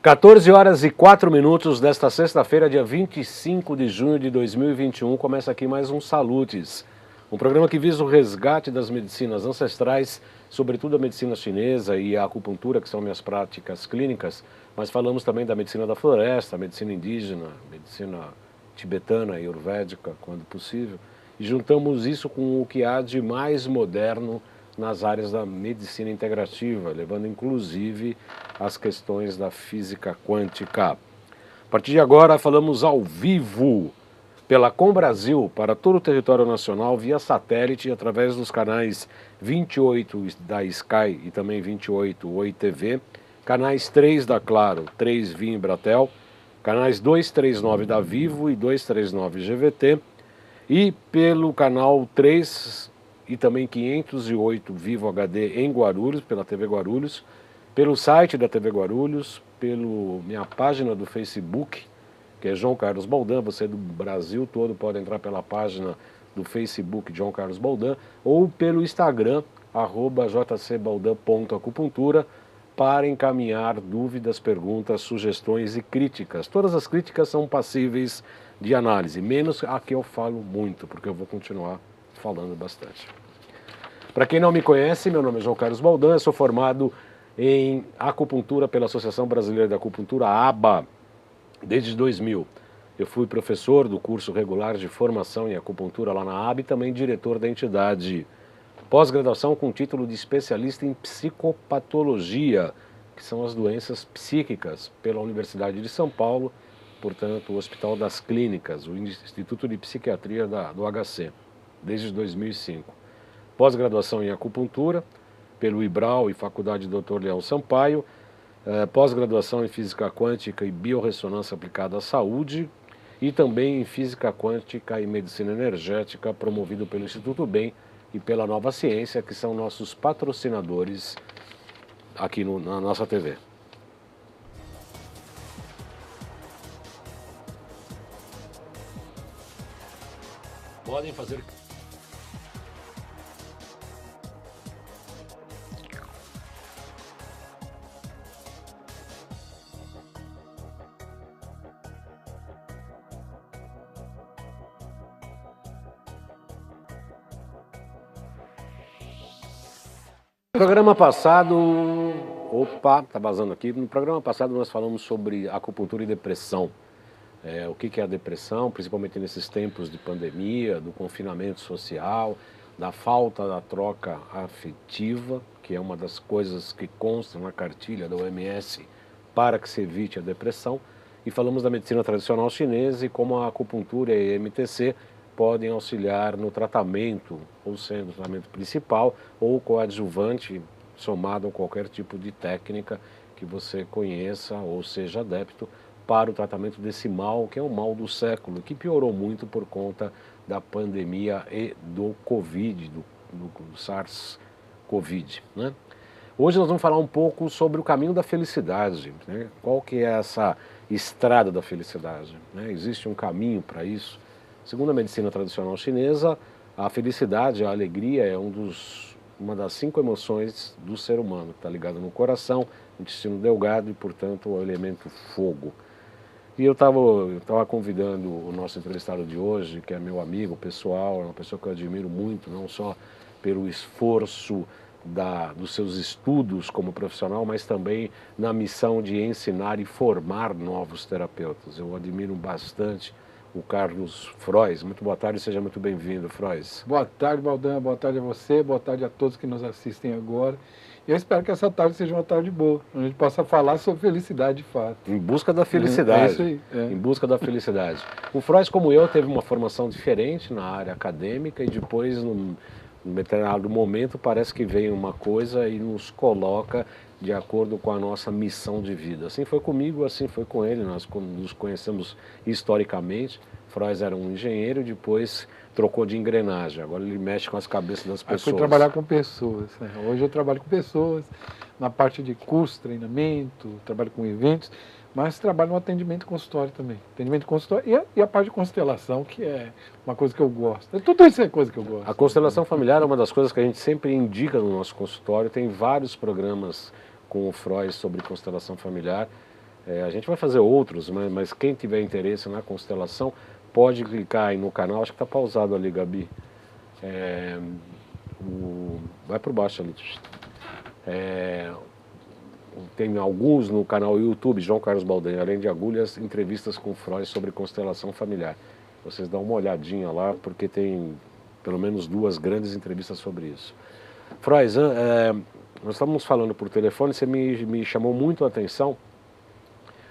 14 horas e 4 minutos desta sexta-feira, dia 25 de junho de 2021, começa aqui mais um Salutes, um programa que visa o resgate das medicinas ancestrais, sobretudo a medicina chinesa e a acupuntura, que são minhas práticas clínicas, mas falamos também da medicina da floresta, medicina indígena, medicina tibetana e ayurvédica, quando possível, e juntamos isso com o que há de mais moderno nas áreas da medicina integrativa, levando inclusive as questões da física quântica. A partir de agora falamos ao vivo pela Com Brasil para todo o território nacional via satélite através dos canais 28 da Sky e também 28 Oi TV, canais 3 da Claro, 3 Vim Bratel, canais 239 da Vivo e 239 GVT e pelo canal 3 e também 508 Vivo HD em Guarulhos, pela TV Guarulhos, pelo site da TV Guarulhos, pela minha página do Facebook, que é João Carlos Baldan. Você do Brasil todo pode entrar pela página do Facebook João Carlos Baldan ou pelo Instagram, @jcbaldan.acupuntura, para encaminhar dúvidas, perguntas, sugestões e críticas. Todas as críticas são passíveis de análise, menos a que eu falo muito, porque eu vou continuar falando bastante. Para quem não me conhece, meu nome é João Carlos Baldan, eu sou formado em acupuntura pela Associação Brasileira de Acupuntura, ABA, desde 2000. Eu fui professor do curso regular de formação em acupuntura lá na ABA e também diretor da entidade. Pós-graduação com título de especialista em psicopatologia, que são as doenças psíquicas, pela Universidade de São Paulo, portanto, o Hospital das Clínicas, o Instituto de Psiquiatria do HC, desde 2005. Pós-graduação em acupuntura, pelo IBRAU e Faculdade Dr. Leão Sampaio, pós-graduação em Física Quântica e Biorressonância Aplicada à Saúde, e também em Física Quântica e Medicina Energética, promovido pelo Instituto Bem e pela Nova Ciência, que são nossos patrocinadores aqui na nossa TV. Podem fazer... No programa passado, tá vazando aqui. No programa passado nós falamos sobre acupuntura e depressão. O que é a depressão, principalmente nesses tempos de pandemia, do confinamento social, da falta da troca afetiva, que é uma das coisas que consta na cartilha da OMS para que se evite a depressão. E falamos da medicina tradicional chinesa e como a acupuntura e a EMTC podem auxiliar no tratamento, ou sendo o tratamento principal, ou coadjuvante, somado a qualquer tipo de técnica que você conheça ou seja adepto, para o tratamento desse mal, que é o mal do século, que piorou muito por conta da pandemia e do Covid, do SARS-CoV, né? Hoje nós vamos falar um pouco sobre o caminho da felicidade, né? Qual que é essa estrada da felicidade, né? Existe um caminho para isso? Segundo a medicina tradicional chinesa, a felicidade, a alegria é uma das 5 emoções do ser humano, que está ligado no coração, intestino delgado e, portanto, o elemento fogo. E eu estava convidando o nosso entrevistado de hoje, que é meu amigo pessoal, é uma pessoa que eu admiro muito, não só pelo esforço dos seus estudos como profissional, mas também na missão de ensinar e formar novos terapeutas. Eu admiro bastante o Carlos Frois. Muito boa tarde, seja muito bem-vindo, Frois. Boa tarde, Baldan, boa tarde a você, boa tarde a todos que nos assistem agora. E eu espero que essa tarde seja uma tarde boa, onde a gente possa falar sobre felicidade de fato. Em busca da felicidade. É isso aí. Em busca da felicidade. O Frois, como eu, teve uma formação diferente na área acadêmica e depois, num determinado momento, parece que vem uma coisa e nos coloca de acordo com a nossa missão de vida. Assim foi comigo, assim foi com ele, nós nos conhecemos historicamente. Frois era um engenheiro e depois trocou de engrenagem, agora ele mexe com as cabeças das pessoas. Fui trabalhar com pessoas, né? Hoje eu trabalho com pessoas, na parte de curso, treinamento, trabalho com eventos, mas trabalho no atendimento consultório também. Atendimento consultório e a parte de constelação, que é uma coisa que eu gosto. Tudo isso é coisa que eu gosto. A constelação familiar é uma das coisas que a gente sempre indica no nosso consultório, tem vários programas com o Frois sobre constelação familiar. A gente vai fazer outros, mas quem tiver interesse na constelação, pode clicar aí no canal, acho que está pausado ali, Gabi. Vai por baixo ali. Tem alguns no canal YouTube, João Carlos Baldanha, além de agulhas, entrevistas com Freud sobre constelação familiar. Vocês dão uma olhadinha lá, porque tem pelo menos 2 grandes entrevistas sobre isso. Freud, nós estávamos falando por telefone, você me chamou muito a atenção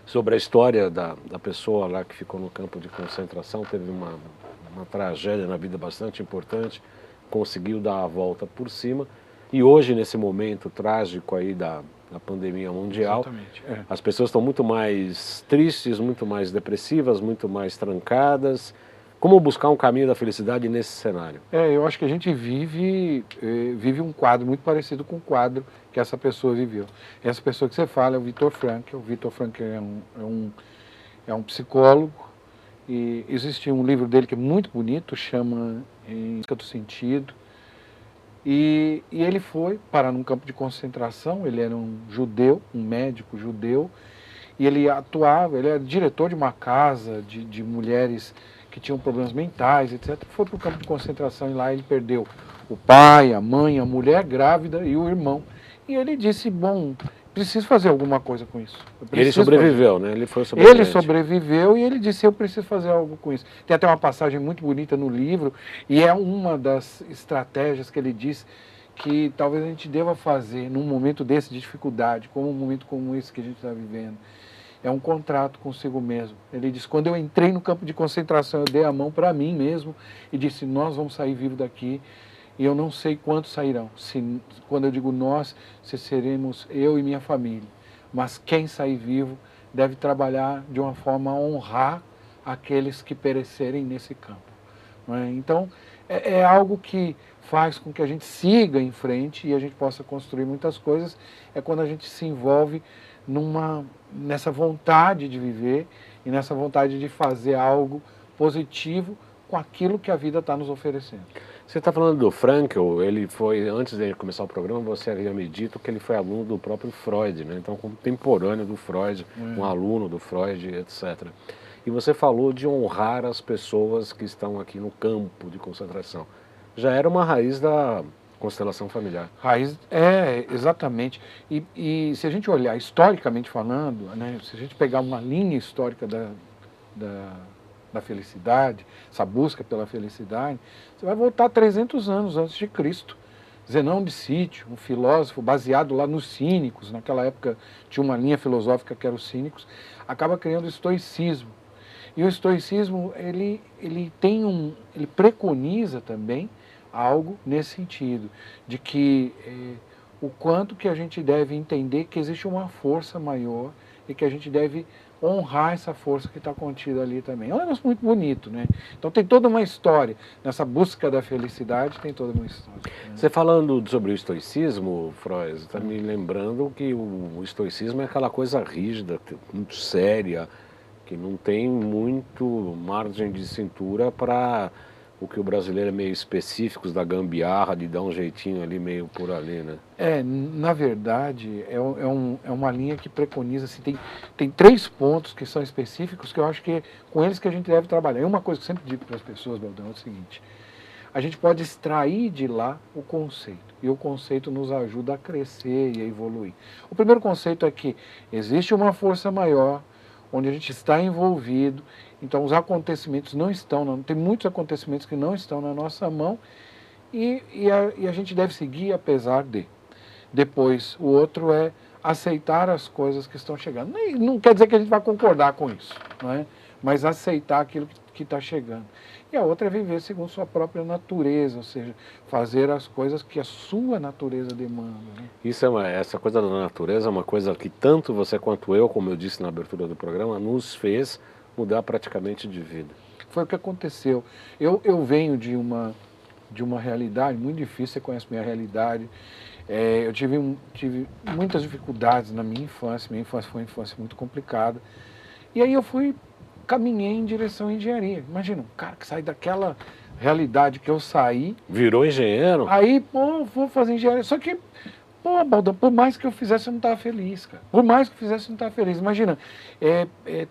sobre a história da pessoa lá que ficou no campo de concentração, teve uma tragédia na vida bastante importante, conseguiu dar a volta por cima, e hoje, nesse momento trágico aí da pandemia mundial, as pessoas estão muito mais tristes, muito mais depressivas, muito mais trancadas. Como buscar um caminho da felicidade nesse cenário? Eu acho que a gente vive um quadro muito parecido com o quadro que essa pessoa viveu. Essa pessoa que você fala é o Viktor Frankl. O Viktor Frankl é um psicólogo, e existe um livro dele que é muito bonito, chama Em Busca do Sentido. E ele foi parar num campo de concentração. Ele era um judeu, um médico judeu, e ele atuava, ele era diretor de uma casa de mulheres que tinham problemas mentais, etc. Foi para o campo de concentração, e lá ele perdeu o pai, a mãe, a mulher grávida e o irmão. E ele disse, bom, preciso fazer alguma coisa com isso. Ele sobreviveu, né? Ele foi sobrevivente. Ele sobreviveu, e ele disse, eu preciso fazer algo com isso. Tem até uma passagem muito bonita no livro, e é uma das estratégias que ele diz que talvez a gente deva fazer num momento desse de dificuldade, como um momento como esse que a gente está vivendo. É um contrato consigo mesmo. Ele diz, quando eu entrei no campo de concentração, eu dei a mão para mim mesmo e disse, nós vamos sair vivos daqui, e eu não sei quantos sairão. Quando eu digo nós, se seremos eu e minha família. Mas quem sair vivo deve trabalhar de uma forma a honrar aqueles que perecerem nesse campo. Não é? Então, é algo que faz com que a gente siga em frente e a gente possa construir muitas coisas. É quando a gente se envolve nessa vontade de viver e nessa vontade de fazer algo positivo com aquilo que a vida está nos oferecendo. Você está falando do Frankl, ele foi, antes de começar o programa, você havia me dito que ele foi aluno do próprio Freud, né? Então contemporâneo do Freud, um aluno do Freud, etc. E você falou de honrar as pessoas que estão aqui no campo de concentração. Já era uma raiz da constelação familiar. Raiz, exatamente. E se a gente olhar historicamente falando, né, se a gente pegar uma linha histórica da felicidade, essa busca pela felicidade, você vai voltar 300 anos antes de Cristo. Zenão de Sítio, um filósofo baseado lá nos cínicos, naquela época tinha uma linha filosófica que era os cínicos, acaba criando o estoicismo. E o estoicismo, ele preconiza também algo nesse sentido, de que o quanto que a gente deve entender que existe uma força maior e que a gente deve honrar essa força que está contida ali também. É um negócio muito bonito, né? Então tem toda uma história, nessa busca da felicidade tem toda uma história. Né? Você falando sobre o estoicismo, Freud, está me lembrando que o estoicismo é aquela coisa rígida, muito séria, que não tem muito margem de cintura para o que o brasileiro é meio específicos da gambiarra, de dar um jeitinho ali, meio por ali, né? Na verdade, é uma linha que preconiza, assim, tem 3 pontos que são específicos, que eu acho que é com eles que a gente deve trabalhar. E uma coisa que eu sempre digo para as pessoas, Baldão, é o seguinte, a gente pode extrair de lá o conceito, e o conceito nos ajuda a crescer e a evoluir. O primeiro conceito é que existe uma força maior, onde a gente está envolvido, então os acontecimentos não estão, tem muitos acontecimentos que não estão na nossa mão, e a gente deve seguir apesar de. Depois, o outro é aceitar as coisas que estão chegando. Não quer dizer que a gente vai concordar com isso, não é? Mas aceitar aquilo que está chegando. E a outra é viver segundo sua própria natureza, ou seja, fazer as coisas que a sua natureza demanda. Né? Essa coisa da natureza é uma coisa que tanto você quanto eu, como eu disse na abertura do programa, nos fez mudar praticamente de vida. Foi o que aconteceu. Eu venho de uma realidade muito difícil, você conhece minha realidade. Eu tive muitas dificuldades na minha infância foi uma infância muito complicada. E aí eu caminhei em direção à engenharia. Imagina, um cara que sai daquela realidade que eu saí. Virou engenheiro? Aí, vou fazer engenharia. Só que Pô, Baldão, por mais que eu fizesse, eu não estava feliz, cara. Por mais que eu fizesse, eu não estava feliz. Imagina,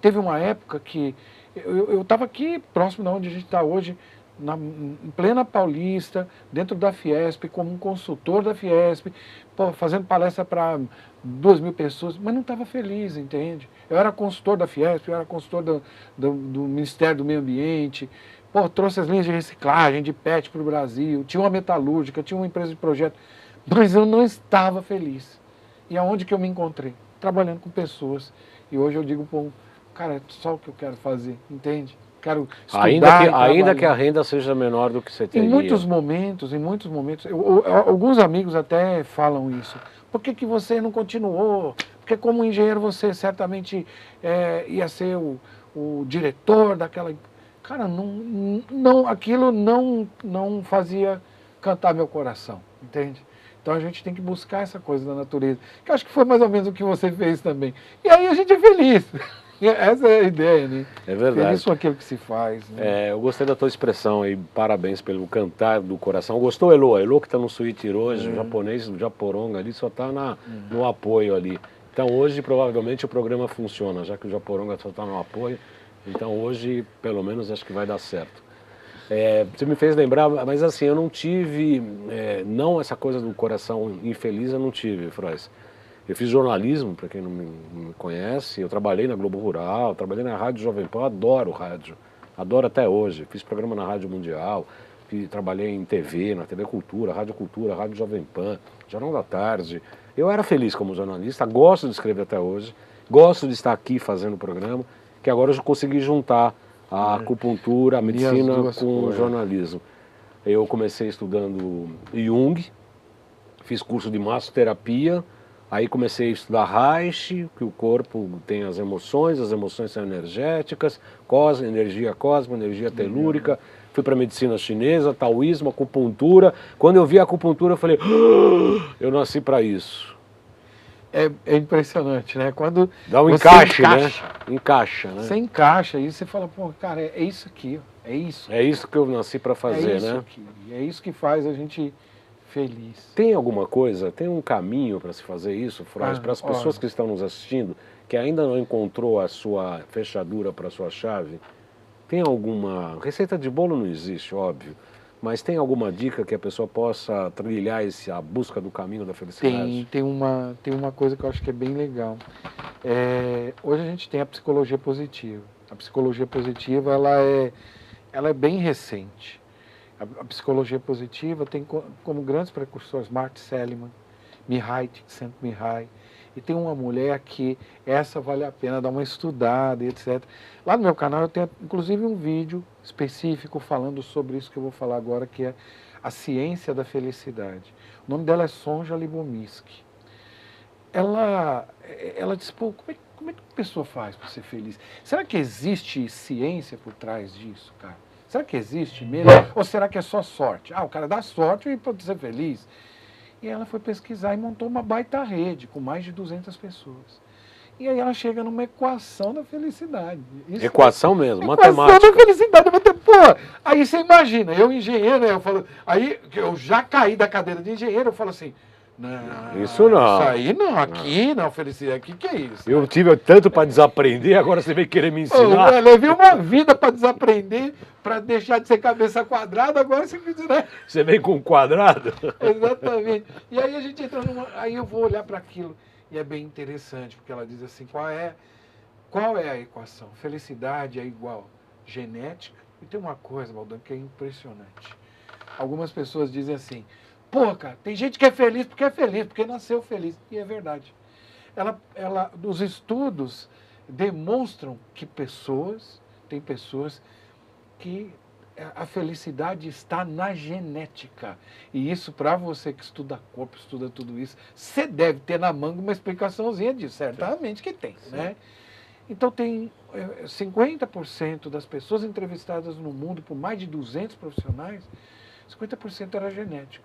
teve uma época que eu estava aqui, próximo de onde a gente está hoje, em plena Paulista, dentro da Fiesp, como um consultor da Fiesp, pô, fazendo palestra para 2.000 pessoas, mas não estava feliz, entende? Eu era consultor da Fiesp, eu era consultor do Ministério do Meio Ambiente, pô, trouxe as linhas de reciclagem, de PET para o Brasil, tinha uma metalúrgica, tinha uma empresa de projeto, mas eu não estava feliz. E aonde que eu me encontrei? Trabalhando com pessoas. E hoje eu digo, pô, cara, é só o que eu quero fazer, entende? Quero estudar ainda que a renda seja menor do que você teria. Em muitos momentos, alguns amigos até falam isso. Por que você não continuou? Porque como engenheiro você certamente ia ser o diretor daquela... Cara, aquilo não fazia cantar meu coração, entende? Então a gente tem que buscar essa coisa da natureza, que eu acho que foi mais ou menos o que você fez também. E aí a gente é feliz. Essa é a ideia, né? É verdade. Feliz com aquilo que se faz. Né? Eu gostei da tua expressão aí, parabéns pelo cantar do coração. Gostou, Elô? Elô que está no Suíte hoje, o japonês, o Japoronga ali, só está no apoio ali. Então hoje provavelmente o programa funciona, já que o Japoronga só está no apoio. Então hoje, pelo menos, acho que vai dar certo. Você me fez lembrar, mas assim, eu não tive, não essa coisa do coração infeliz, eu não tive, Frois. Eu fiz jornalismo, para quem não me conhece, eu trabalhei na Globo Rural, trabalhei na Rádio Jovem Pan, eu adoro rádio, adoro até hoje. Fiz programa na Rádio Mundial, trabalhei em TV, na TV Cultura, Rádio Jovem Pan, Jornal da Tarde. Eu era feliz como jornalista, gosto de escrever até hoje, gosto de estar aqui fazendo o programa, que agora eu consegui juntar a acupuntura, a medicina com o jornalismo. Eu comecei estudando Jung, fiz curso de massoterapia, aí comecei a estudar Reich, que o corpo tem as emoções são energéticas, energia cósmica, energia telúrica. Fui para medicina chinesa, taoísmo, acupuntura. Quando eu vi a acupuntura, eu falei, eu nasci para isso. É impressionante, né? Quando dá um encaixe, né? Encaixa, né? Você encaixa e você fala, pô, cara, é isso aqui, é isso. É isso que eu nasci para fazer, né? Aqui, é isso que faz a gente feliz. Tem alguma coisa, tem um caminho para se fazer isso, Frois, para as pessoas que estão nos assistindo, que ainda não encontrou a sua fechadura para a sua chave? Tem alguma... Receita de bolo não existe, óbvio, mas tem alguma dica que a pessoa possa trilhar a busca do caminho da felicidade? Tem uma coisa que eu acho que é bem legal. Hoje a gente tem a psicologia positiva. A psicologia positiva ela é bem recente. A psicologia positiva tem como grandes precursores Martin Seligman, Mihai Csikszentmihalyi, e tem uma mulher que essa vale a pena dar uma estudada, etc. Lá no meu canal eu tenho inclusive um vídeo específico falando sobre isso que eu vou falar agora, que é a ciência da felicidade. O nome dela é Sonja Lyubomirsky. Ela disse, pô, como é que a pessoa faz para ser feliz? Será que existe ciência por trás disso, cara? Será que existe mesmo? Ou será que é só sorte? O cara dá sorte e pode ser feliz. E ela foi pesquisar e montou uma baita rede com mais de 200 pessoas. E aí ela chega numa equação da felicidade. Equação mesmo, matemática. Equação da felicidade. Pô, aí você imagina, eu engenheiro, eu falo, aí eu já caí da cadeira de engenheiro, eu falo assim, não, isso não. Isso aí não, aqui não, felicidade, aqui que é isso? Eu tive tanto para desaprender, agora você vem querer me ensinar. Eu levei uma vida para desaprender, para deixar de ser cabeça quadrada, agora você quer dizer, né? Você vem com um quadrado? Exatamente. E aí a gente entra aí eu vou olhar para aquilo, e é bem interessante, porque ela diz assim, qual é a equação? Felicidade é igual genética, e tem uma coisa, Baldão, que é impressionante. Algumas pessoas dizem assim, pô, cara, tem gente que é feliz, porque nasceu feliz. E é verdade. Os estudos demonstram que tem pessoas que a felicidade está na genética. E isso, para você que estuda corpo, estuda tudo isso, você deve ter na manga uma explicaçãozinha disso. Certamente que tem, né? Então tem 50% das pessoas entrevistadas no mundo por mais de 200 profissionais, 50% era genético.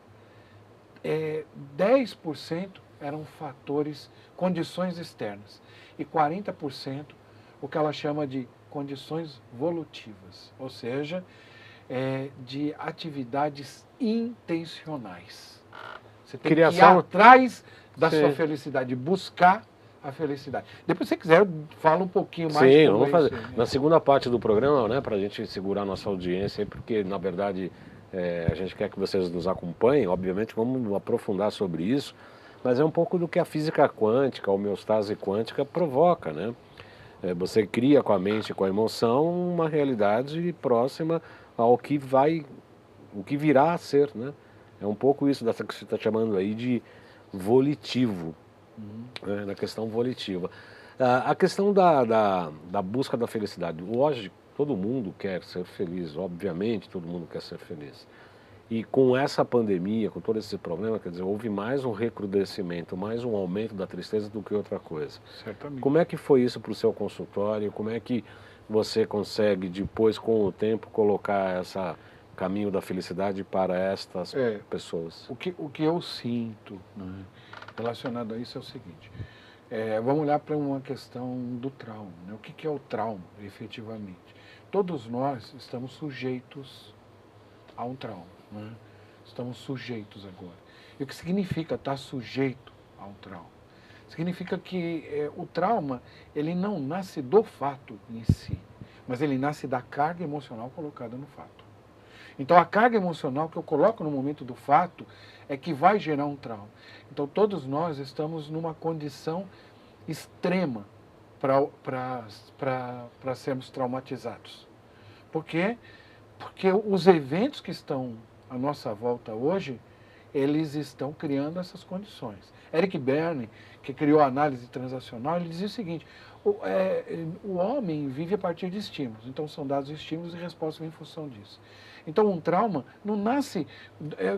10% eram fatores, condições externas. E 40% o que ela chama de condições volutivas, ou seja, de atividades intencionais. Você tem que ir Criação. atrás da Sim. sua felicidade, buscar a felicidade. Depois, se você quiser, eu falo um pouquinho mais Sim, sobre vamos fazer. isso. Na segunda parte do programa, né, para a gente segurar a nossa audiência, porque na verdade a gente quer que vocês nos acompanhem, obviamente vamos aprofundar sobre isso, mas é um pouco do que a física quântica, a homeostase quântica provoca, né? Você cria com a mente e com a emoção uma realidade próxima ao que o que virá a ser, né? É um pouco isso dessa que você está chamando aí de volitivo, né? Na questão volitiva. A questão da busca da felicidade. Hoje, todo mundo quer ser feliz, obviamente, todo mundo quer ser feliz. E com essa pandemia, com todo esse problema, quer dizer, houve mais um recrudescimento, mais um aumento da tristeza do que outra coisa. Certamente. Como é que foi isso para o seu consultório? Como é que você consegue, depois, com o tempo, colocar esse caminho da felicidade para estas pessoas? O que eu sinto, né, relacionado a isso é o seguinte. Vamos olhar para uma questão do trauma. Né? O que é o trauma, efetivamente? Todos nós estamos sujeitos a um trauma. Né? Estamos sujeitos agora. E o que significa estar sujeito a um trauma? Significa que o trauma, ele não nasce do fato em si, mas ele nasce da carga emocional colocada no fato. Então a carga emocional que eu coloco no momento do fato é que vai gerar um trauma. Então todos nós estamos numa condição extrema para sermos traumatizados. Por quê? Porque os eventos que estão à nossa volta hoje, eles estão criando essas condições. Eric Berne, que criou a análise transacional, ele dizia o seguinte: o homem vive a partir de estímulos. Então são dados estímulos e respostas em função disso. Então um trauma não nasce...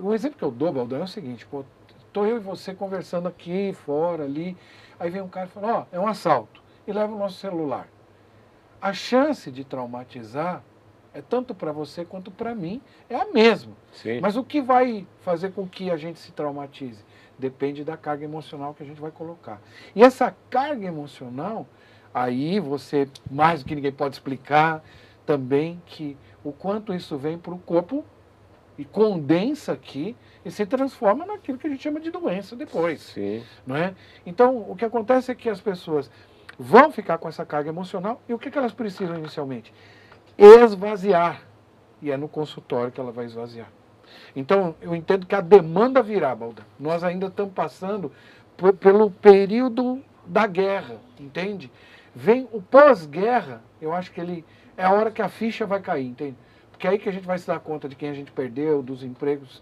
Um exemplo que eu dou, Baldão, é o seguinte: estou eu e você conversando aqui, fora, ali, aí vem um cara e fala, é um assalto, e leva o nosso celular. A chance de traumatizar tanto para você quanto para mim, é a mesma. Sim. Mas o que vai fazer com que a gente se traumatize? Depende da carga emocional que a gente vai colocar. E essa carga emocional, aí você, mais do que ninguém pode explicar, também que o quanto isso vem para o corpo e condensa aqui e se transforma naquilo que a gente chama de doença depois. Sim. Não é? Então, o que acontece é que as pessoas vão ficar com essa carga emocional e o que elas precisam inicialmente? Esvaziar. E é no consultório que ela vai esvaziar. Então, eu entendo que a demanda virá, Balda. Nós ainda estamos passando pelo período da guerra, entende? Vem o pós-guerra, eu acho que ele é a hora que a ficha vai cair, entende? Porque é aí que a gente vai se dar conta de quem a gente perdeu, dos empregos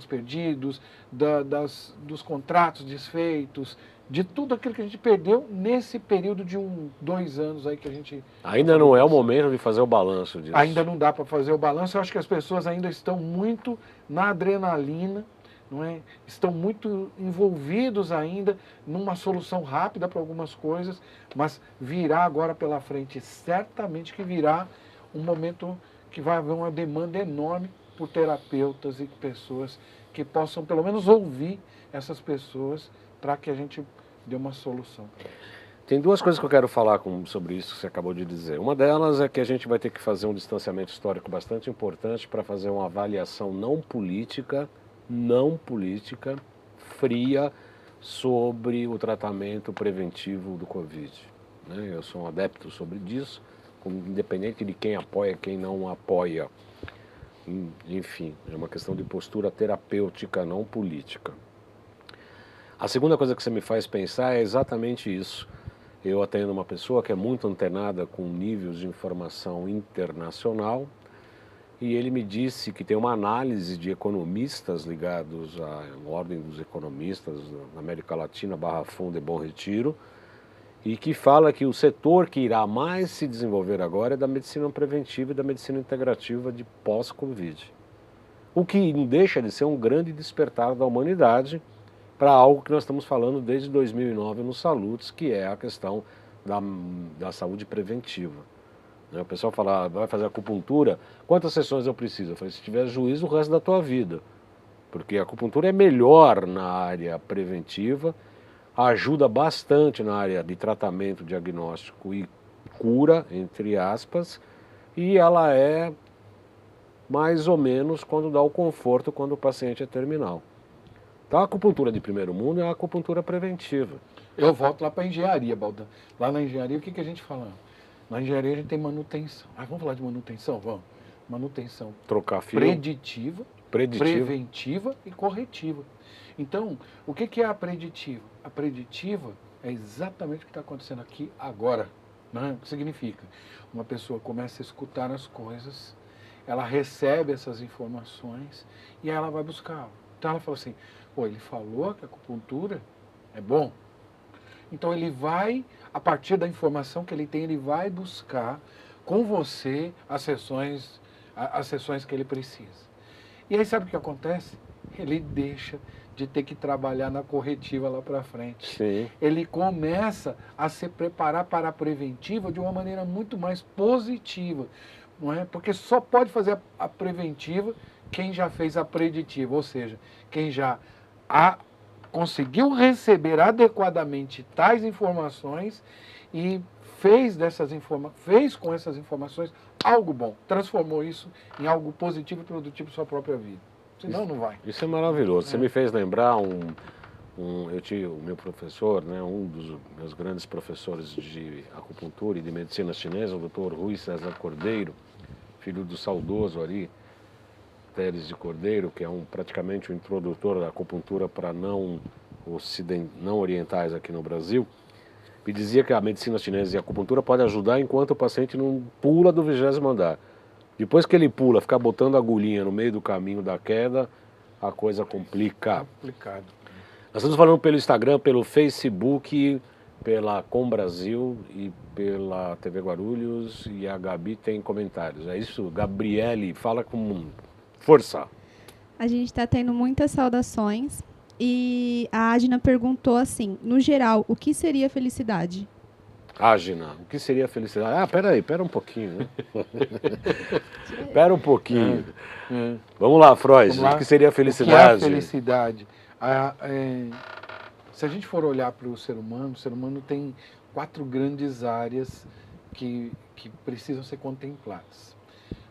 perdidos, dos contratos desfeitos, de tudo aquilo que a gente perdeu nesse período de 2 anos aí que a gente... Ainda não é o momento de fazer o balanço disso. Ainda não dá para fazer o balanço. Eu acho que as pessoas ainda estão muito na adrenalina, não é? Estão muito envolvidos ainda numa solução rápida para algumas coisas, mas virá agora pela frente, certamente que virá um momento que vai haver uma demanda enorme por terapeutas e pessoas que possam pelo menos ouvir essas pessoas para que a gente dê uma solução. Tem 2 coisas que eu quero falar sobre isso que você acabou de dizer. Uma delas é que a gente vai ter que fazer um distanciamento histórico bastante importante para fazer uma avaliação não política, fria, sobre o tratamento preventivo do Covid. Né? Eu sou um adepto sobre disso, independente de quem apoia, quem não apoia. Enfim, é uma questão de postura terapêutica, não política. A segunda coisa que você me faz pensar é exatamente isso. Eu atendo uma pessoa que é muito antenada com níveis de informação internacional e ele me disse que tem uma análise de economistas ligados à Ordem dos Economistas na América Latina, Barra Funda e Bom Retiro, e que fala que o setor que irá mais se desenvolver agora é da medicina preventiva e da medicina integrativa de pós-Covid. O que não deixa de ser um grande despertar da humanidade para algo que nós estamos falando desde 2009 no Salutis, que é a questão da saúde preventiva. O pessoal fala, vai fazer acupuntura, quantas sessões eu preciso? Eu falei, se tiver juízo, o resto da tua vida. Porque a acupuntura é melhor na área preventiva, ajuda bastante na área de tratamento, diagnóstico e cura, entre aspas, e ela é mais ou menos quando dá o conforto quando o paciente é terminal. Então a acupuntura de primeiro mundo é a acupuntura preventiva. Eu volto lá para a engenharia, Baldan. Lá na engenharia, o que a gente fala? Na engenharia a gente tem manutenção. Vamos falar de manutenção? Vamos. Manutenção Trocar fio. preditiva, preventiva e corretiva. Então, o que é a preditiva? A preditiva é exatamente o que está acontecendo aqui agora. Né? O que significa? Uma pessoa começa a escutar as coisas, ela recebe essas informações e aí ela vai buscar. Então ela fala assim, pô, ele falou que a acupuntura é bom. Então ele vai, a partir da informação que ele tem, ele vai buscar com você as sessões que ele precisa. E aí sabe o que acontece? Ele deixa de ter que trabalhar na corretiva lá para frente. Sim. Ele começa a se preparar para a preventiva de uma maneira muito mais positiva, não é? Porque só pode fazer a preventiva quem já fez a preditiva, ou seja, quem já conseguiu receber adequadamente tais informações e fez com essas informações algo bom, transformou isso em algo positivo e produtivo para sua própria vida. Senão não vai. Isso é maravilhoso. Você me fez lembrar eu tinha o meu professor, né, um dos meus grandes professores de acupuntura e de medicina chinesa, o Dr. Rui César Cordeiro, filho do saudoso Ari Teres de Cordeiro, que é praticamente o introdutor da acupuntura para não orientais aqui no Brasil, me dizia que a medicina chinesa e a acupuntura pode ajudar enquanto o paciente não pula do 20º andar. Depois que ele pula, ficar botando agulhinha no meio do caminho da queda, a coisa complica. Complicado. Nós estamos falando pelo Instagram, pelo Facebook, pela Com Brasil e pela TV Guarulhos, e a Gabi tem comentários. É isso, Gabriele, fala com força. A gente está tendo muitas saudações e a Adna perguntou assim, no geral, o que seria felicidade? Ágina, o que seria felicidade? Pera um pouquinho, né? Pera um pouquinho. Vamos lá, Freud, o que seria felicidade? O que é a felicidade? Se a gente for olhar para o ser humano tem 4 grandes áreas que precisam ser contempladas.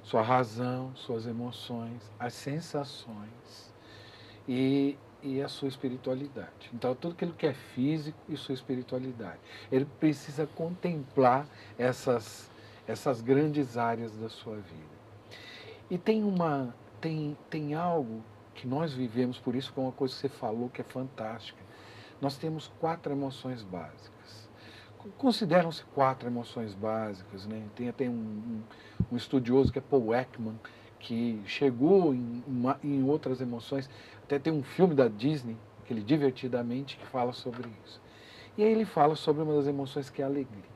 Sua razão, suas emoções, as sensações e a sua espiritualidade. Então, tudo aquilo que é físico e sua espiritualidade. Ele precisa contemplar essas grandes áreas da sua vida. E tem algo que nós vivemos, por isso que é uma coisa que você falou que é fantástica. Nós temos 4 emoções básicas. Consideram-se 4 emoções básicas, né? Tem até um estudioso que é Paul Ekman, que chegou em outras emoções. Até tem um filme da Disney, aquele Divertidamente, que fala sobre isso. E aí ele fala sobre uma das emoções que é a alegria.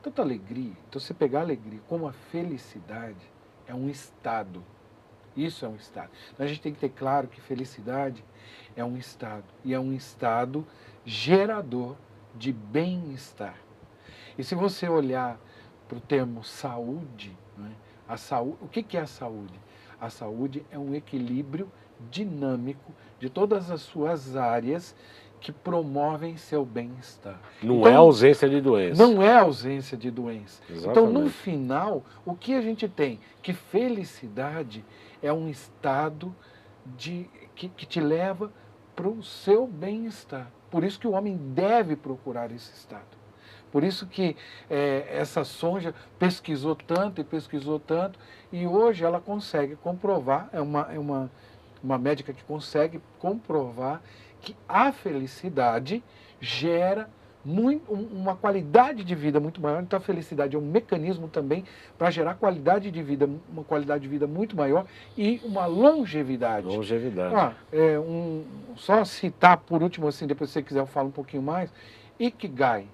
Tanto a alegria, então você pegar a alegria como a felicidade, é um estado. Isso é um estado. Então a gente tem que ter claro que felicidade é um estado. E é um estado gerador de bem-estar. E se você olhar para o termo saúde, né, o que é a saúde? A saúde é um equilíbrio dinâmico de todas as suas áreas que promovem seu bem-estar. Não é ausência de doença. Não é ausência de doença. Exatamente. Então, no final, o que a gente tem? Que felicidade é um estado que te leva para o seu bem-estar. Por isso que o homem deve procurar esse estado. Por isso que essa Sonja pesquisou tanto e hoje ela consegue comprovar, é uma médica que consegue comprovar que a felicidade gera uma qualidade de vida muito maior. Então a felicidade é um mecanismo também para gerar qualidade de vida, uma qualidade de vida muito maior e uma longevidade. Longevidade. Só citar por último, assim, depois se você quiser eu falo um pouquinho mais, Ikigai.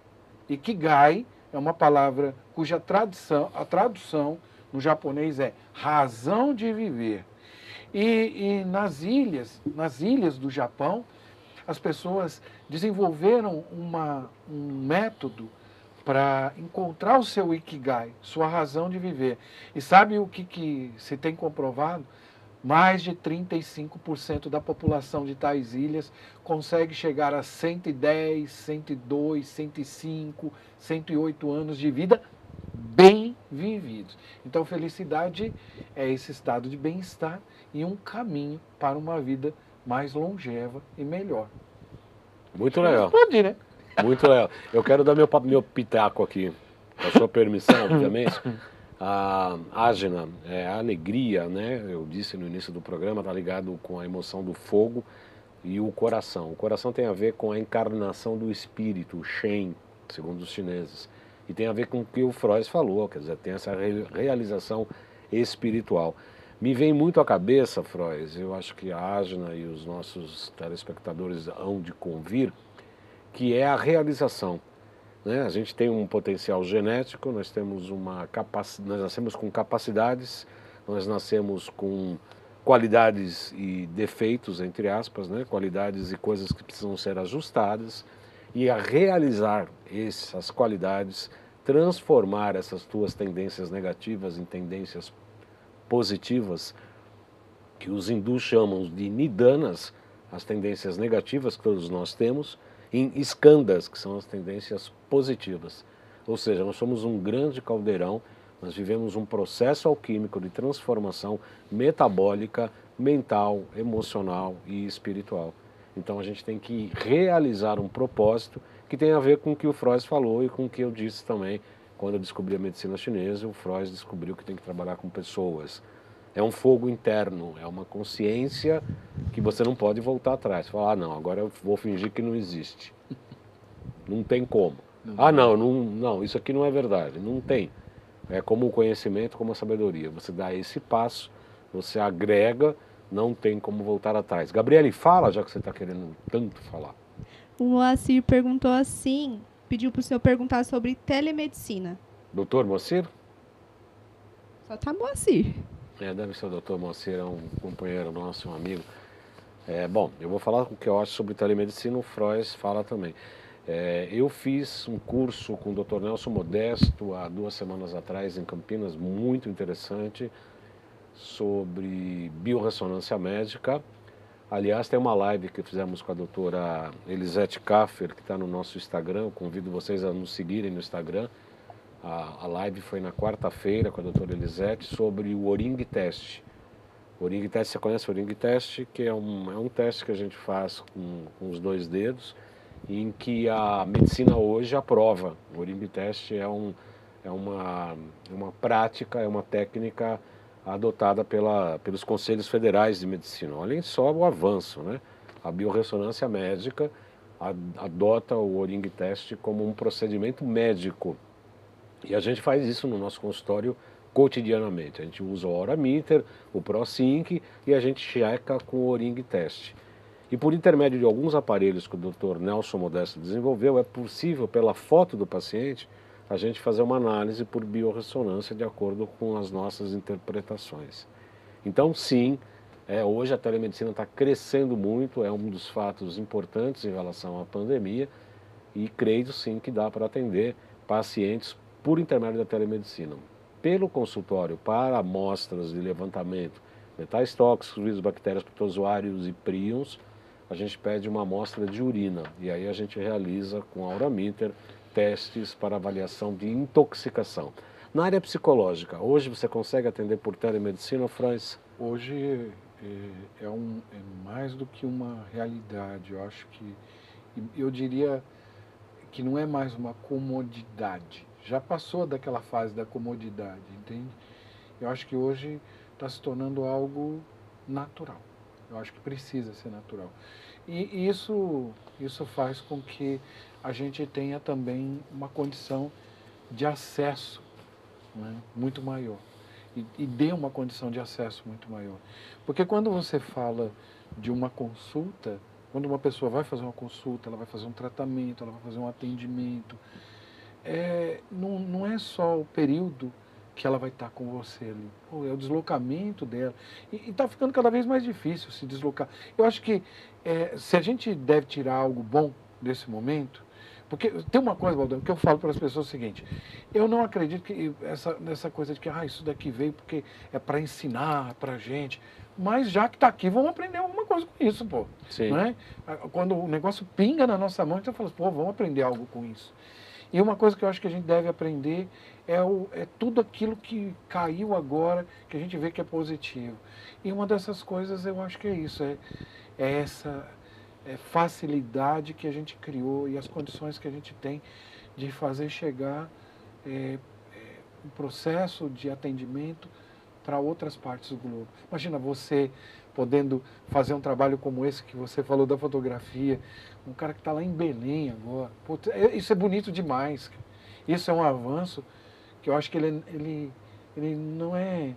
Ikigai é uma palavra cuja a tradução no japonês é razão de viver. E nas ilhas do Japão, as pessoas desenvolveram um método para encontrar o seu Ikigai, sua razão de viver. E sabe o que se tem comprovado? Mais de 35% da população de tais ilhas consegue chegar a 110, 102, 105, 108 anos de vida bem vividos. Então, felicidade é esse estado de bem-estar e um caminho para uma vida mais longeva e melhor. Muito legal. Pode, né? Muito legal. Eu quero dar meu pitaco aqui, com a sua permissão, obviamente. A ágina, a alegria, né? Eu disse no início do programa, está ligado com a emoção do fogo e o coração. O coração tem a ver com a encarnação do espírito, o Shen, segundo os chineses. E tem a ver com o que o Freud falou, quer dizer, tem essa realização espiritual. Me vem muito à cabeça, Freud, eu acho que a ágina e os nossos telespectadores hão de convir, que é a realização. Né? A gente tem um potencial genético, nós nascemos com capacidades, nós nascemos com qualidades e defeitos, entre aspas, né? Qualidades e coisas que precisam ser ajustadas, e a realizar essas qualidades, transformar essas tuas tendências negativas em tendências positivas, que os hindus chamam de nidanas, as tendências negativas que todos nós temos, em skandhas, que são as tendências positivas. Ou seja, nós somos um grande caldeirão, nós vivemos um processo alquímico de transformação metabólica, mental, emocional e espiritual. Então a gente tem que realizar um propósito que tem a ver com o que o Freud falou e com o que eu disse também. Quando eu descobri a medicina chinesa, o Freud descobriu que tem que trabalhar com pessoas. É um fogo interno, é uma consciência que você não pode voltar atrás. Falar, não, agora eu vou fingir que não existe. Não tem como. Não, isso aqui não é verdade. Não tem. É como o conhecimento, como a sabedoria. Você dá esse passo, você agrega, não tem como voltar atrás. Gabriele, fala, já que você está querendo tanto falar. O Moacir perguntou assim, pediu para o senhor perguntar sobre telemedicina. Doutor Moacir? Só tá Moacir. Deve ser o doutor Moacir, é um companheiro nosso, um amigo. Bom, eu vou falar o que eu acho sobre telemedicina, o Freud fala também. Eu fiz um curso com o Dr. Nelson Modesto há 2 semanas atrás em Campinas, muito interessante, sobre biorressonância médica. Aliás, tem uma live que fizemos com a doutora Elisete Kaffer, que está no nosso Instagram. Eu convido vocês a nos seguirem no Instagram. A live foi na quarta-feira com a doutora Elisete sobre o Oring Test. O Oring Test, você conhece o Oring Test? Que é um teste que a gente faz com os 2 dedos, em que a medicina hoje aprova. O Oring Test é uma prática, é uma técnica adotada pelos conselhos federais de medicina. Olhem só o avanço, né? A biorressonância médica adota o Oring Test como um procedimento médico. E a gente faz isso no nosso consultório cotidianamente. A gente usa o Aurameter, o ProSync e a gente checa com o Oring Test. E por intermédio de alguns aparelhos que o Dr. Nelson Modesto desenvolveu, é possível, pela foto do paciente, a gente fazer uma análise por biorressonância de acordo com as nossas interpretações. Então, sim, hoje a telemedicina está crescendo muito, é um dos fatos importantes em relação à pandemia, e creio sim que dá para atender pacientes por intermédio da telemedicina. Pelo consultório, para amostras de levantamento, metais tóxicos, vírus, bactérias, protozoários e príons, a gente pede uma amostra de urina, e aí a gente realiza com a Aurameter testes para avaliação de intoxicação. Na área psicológica, hoje você consegue atender por telemedicina, Franz? Hoje é mais do que uma realidade. Eu acho que, eu diria que não é mais uma comodidade. Já passou daquela fase da comodidade, entende? Eu acho que hoje está se tornando algo natural. Eu acho que precisa ser natural. E isso faz com que a gente tenha também uma condição de acesso, né, muito maior. E dê uma condição de acesso muito maior. Porque quando você fala de uma consulta, quando uma pessoa vai fazer uma consulta, ela vai fazer um tratamento, ela vai fazer um atendimento, não é só o período que ela vai estar com você ali. É o deslocamento dela. E está ficando cada vez mais difícil se deslocar. Eu acho que se a gente deve tirar algo bom desse momento, porque tem uma coisa, Valdir, que eu falo para as pessoas o seguinte: eu não acredito que nessa coisa de que isso daqui veio porque é para ensinar para a gente. Mas já que está aqui, vamos aprender alguma coisa com isso, pô. Sim. Não é? Quando o negócio pinga na nossa mão, a gente fala, pô, vamos aprender algo com isso. E uma coisa que eu acho que a gente deve aprender é tudo aquilo que caiu agora, que a gente vê que é positivo. E uma dessas coisas eu acho que é isso, é essa facilidade que a gente criou e as condições que a gente tem de fazer chegar um processo de atendimento para outras partes do globo. Imagina você podendo fazer um trabalho como esse que você falou da fotografia, um cara que está lá em Belém agora. Putz, isso é bonito demais. Isso é um avanço que eu acho que ele não é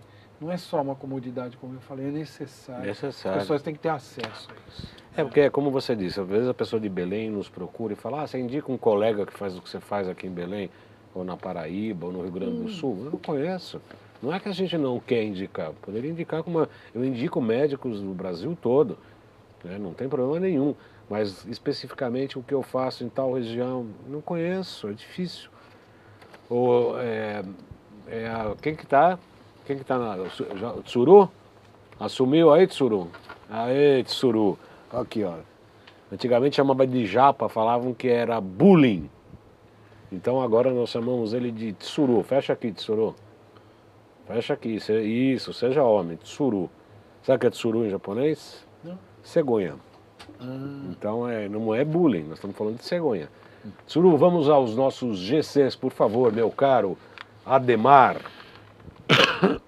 só uma comodidade, como eu falei, é necessário. Necessário. As pessoas têm que ter acesso a isso. Porque, como você disse, às vezes a pessoa de Belém nos procura e fala, você indica um colega que faz o que você faz aqui em Belém, ou na Paraíba, ou no Rio Grande do Sul? Eu não conheço. Não é que a gente não quer indicar, poderia indicar como eu indico médicos do Brasil todo, né? Não tem problema nenhum, mas especificamente o que eu faço em tal região, não conheço, é difícil. Ou, quem que tá o Tsuru? Assumiu aí, Tsuru? Aê, Tsuru. Aqui, ó. Antigamente chamava de japa, falavam que era bullying. Então agora nós chamamos ele de Tsuru. Fecha aqui, Tsuru. Fecha aqui. Isso, seja homem. Tsuru. Sabe o que é Tsuru em japonês? Não. Cegonha. Então não é bullying, nós estamos falando de cegonha. Tsuru, vamos aos nossos GCs, por favor, meu caro Ademar.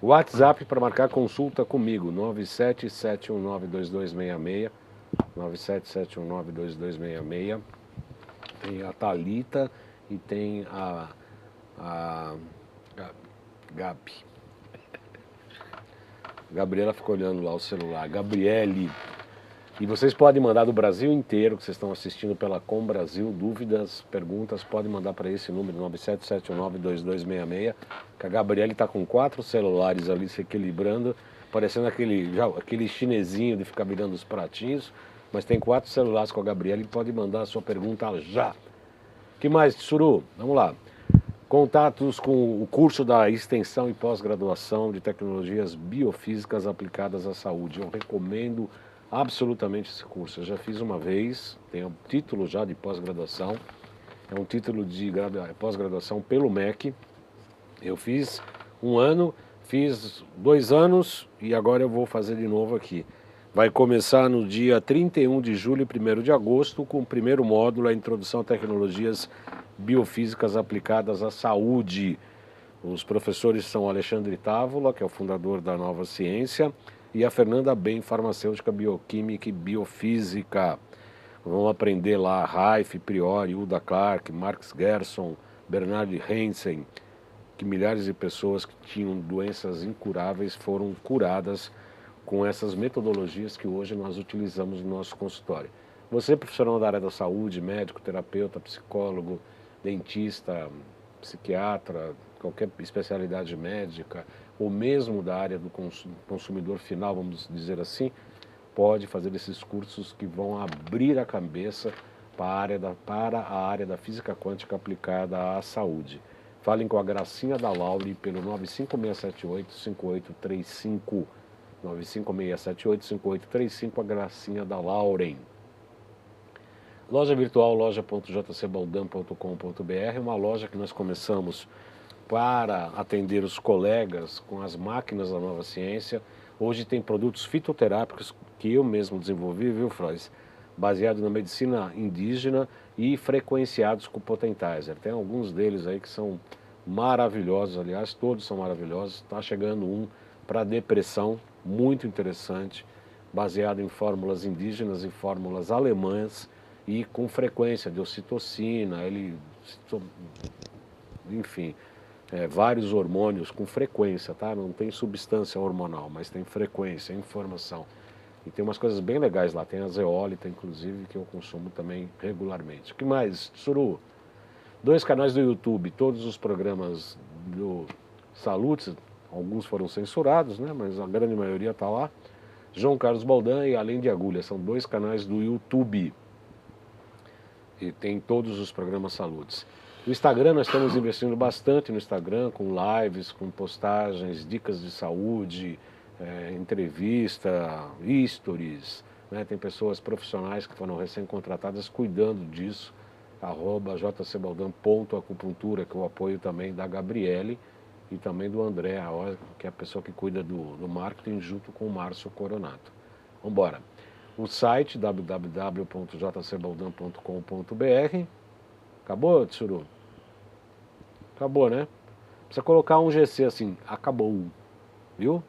WhatsApp para marcar consulta comigo, 977192266. 977192266. Tem a Thalita e tem a Gabi. Gabriela ficou olhando lá o celular. Gabriele. E vocês podem mandar do Brasil inteiro, que vocês estão assistindo pela Com Brasil, dúvidas, perguntas, podem mandar para esse número, 977192266, que a Gabriele está com 4 celulares ali se equilibrando, parecendo aquele chinesinho de ficar virando os pratinhos, mas tem 4 celulares com a Gabriele e pode mandar a sua pergunta já. O que mais, Tsuru? Vamos lá. Contatos com o curso da extensão e pós-graduação de tecnologias biofísicas aplicadas à saúde. Eu recomendo absolutamente esse curso. Eu já fiz uma vez, tenho título já de pós-graduação. É um título de pós-graduação pelo MEC. Eu fiz 1 ano, fiz 2 anos e agora eu vou fazer de novo aqui. Vai começar no dia 31 de julho e 1º de agosto com o primeiro módulo, a Introdução a Tecnologias Biofísicas Aplicadas à Saúde. Os professores são o Alexandre Távola, que é o fundador da Nova Ciência, e a Fernanda Ben, farmacêutica, bioquímica e biofísica. Vamos aprender lá Raif, Priori, Uda Clark, Marx Gerson, Bernard Hansen, que milhares de pessoas que tinham doenças incuráveis foram curadas com essas metodologias que hoje nós utilizamos no nosso consultório. Você, profissional da área da saúde, médico, terapeuta, psicólogo, dentista, psiquiatra, qualquer especialidade médica, ou mesmo da área do consumidor final, vamos dizer assim, pode fazer esses cursos que vão abrir a cabeça para a área da física quântica aplicada à saúde. Falem com a Gracinha da Laure pelo 95678-5835. 95678-5835, a Gracinha da Lauren. Loja virtual, loja.jcbaldan.com.br, uma loja que nós começamos para atender os colegas com as máquinas da Nova Ciência. Hoje tem produtos fitoterápicos que eu mesmo desenvolvi, viu, Frois? Baseado na medicina indígena e frequenciados com Potentizer. Tem alguns deles aí que são maravilhosos, aliás, todos são maravilhosos. Está chegando um para depressão, muito interessante, baseado em fórmulas indígenas e fórmulas alemãs e com frequência de ocitocina, enfim, vários hormônios com frequência, tá? Não tem substância hormonal, mas tem frequência, informação. E tem umas coisas bem legais lá, tem a zeólita, inclusive, que eu consumo também regularmente. O que mais, Tsuru? 2 canais do YouTube, todos os programas do Salutes, alguns foram censurados, né? Mas a grande maioria está lá. João Carlos Baldan e Além de Agulha, são 2 canais do YouTube. E tem todos os programas Salutes. No Instagram, nós estamos investindo bastante no Instagram, com lives, com postagens, dicas de saúde, entrevista, stories, né? Tem pessoas profissionais que foram recém-contratadas cuidando disso, @jcbaldan.acupuntura, que é o apoio também da Gabriele e também do André, que é a pessoa que cuida do marketing, junto com o Márcio Coronato. Vamos embora. o site www.jcbaldan.com.br. Acabou, Tsuru? Acabou, né? Precisa colocar um GC assim, acabou, viu?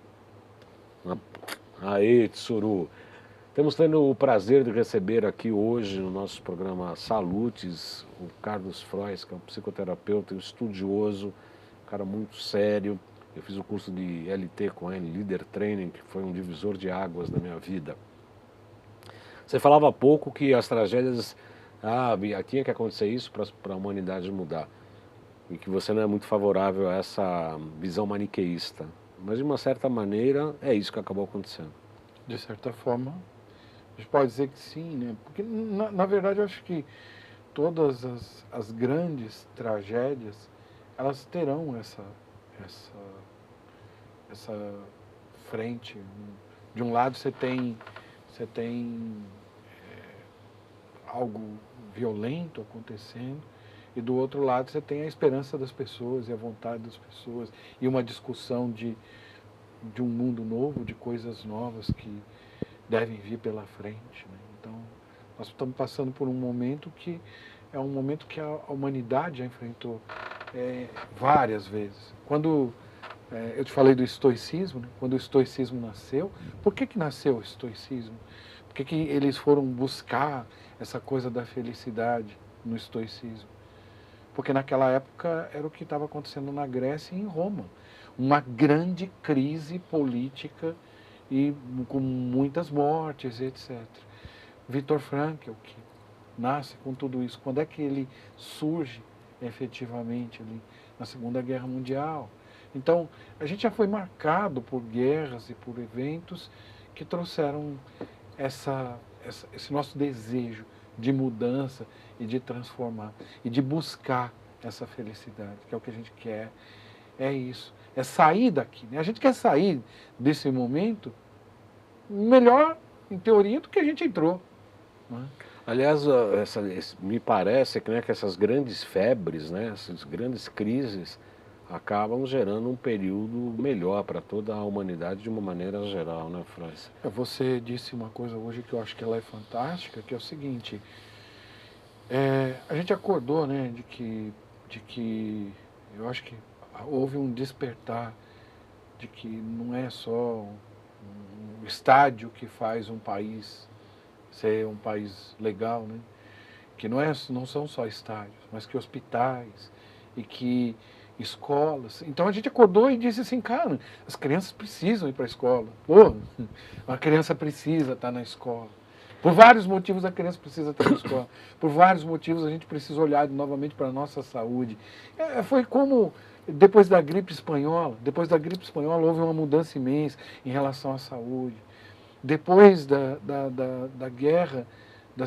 Aí, Tsuru. Temos tendo o prazer de receber aqui hoje no nosso programa Salutes o Carlos Frois, que é um psicoterapeuta, um estudioso, um cara muito sério. Eu fiz o curso de LT com ele, Leader Training, que foi um divisor de águas da minha vida. Você falava há pouco que as tragédias, tinha que acontecer isso para a humanidade mudar. E que você não é muito favorável a essa visão maniqueísta. Mas de uma certa maneira é isso que acabou acontecendo. De certa forma, a gente pode dizer que sim, né? Porque na verdade eu acho que todas as grandes tragédias, elas terão essa frente. De um lado você tem algo violento acontecendo, e do outro lado você tem a esperança das pessoas e a vontade das pessoas e uma discussão de um mundo novo, de coisas novas que devem vir pela frente, né? Então, nós estamos passando por um momento que é um momento que a humanidade já enfrentou várias vezes. Quando eu te falei do estoicismo, né? Quando o estoicismo nasceu, por que nasceu o estoicismo? Por que eles foram buscar essa coisa da felicidade no estoicismo? Porque naquela época era o que estava acontecendo na Grécia e em Roma. Uma grande crise política e com muitas mortes, etc. Viktor Frankl, que nasce com tudo isso, quando é que ele surge efetivamente ali? Na Segunda Guerra Mundial. Então, a gente já foi marcado por guerras e por eventos que trouxeram esse nosso desejo de mudança e de transformar e de buscar essa felicidade, que é o que a gente quer. É isso, é sair daqui, né? A gente quer sair desse momento melhor, em teoria, do que a gente entrou, né? Aliás, me parece que, né, que essas grandes febres, né, essas grandes crises acabam gerando um período melhor para toda a humanidade de uma maneira geral, né, Franz? Você disse uma coisa hoje que eu acho que ela é fantástica, que é o seguinte: a gente acordou, né, de que eu acho que houve um despertar de que não é só um estádio que faz um país ser um país legal, né? Que não são só estádios, mas que hospitais e que escolas. Então a gente acordou e disse assim, cara, as crianças precisam ir para a escola. Pô, a criança precisa estar na escola. Por vários motivos a criança precisa estar na escola. Por vários motivos a gente precisa olhar novamente para a nossa saúde. Foi como depois da gripe espanhola. Depois da gripe espanhola houve uma mudança imensa em relação à saúde. Depois da guerra,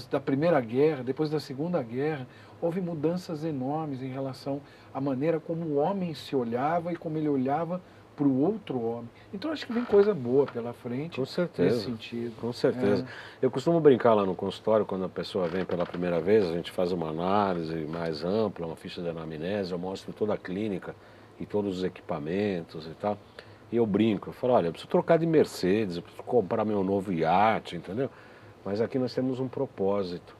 da Primeira Guerra, depois da Segunda Guerra, houve mudanças enormes em relação à maneira como o homem se olhava e como ele olhava para o outro homem. Então acho que vem coisa boa pela frente. Com certeza, nesse sentido. Com certeza. Eu costumo brincar lá no consultório, quando a pessoa vem pela primeira vez, a gente faz uma análise mais ampla, uma ficha de anamnese, eu mostro toda a clínica e todos os equipamentos e tal. E eu brinco, eu falo, olha, eu preciso trocar de Mercedes, eu preciso comprar meu novo iate, entendeu? Mas aqui nós temos um propósito.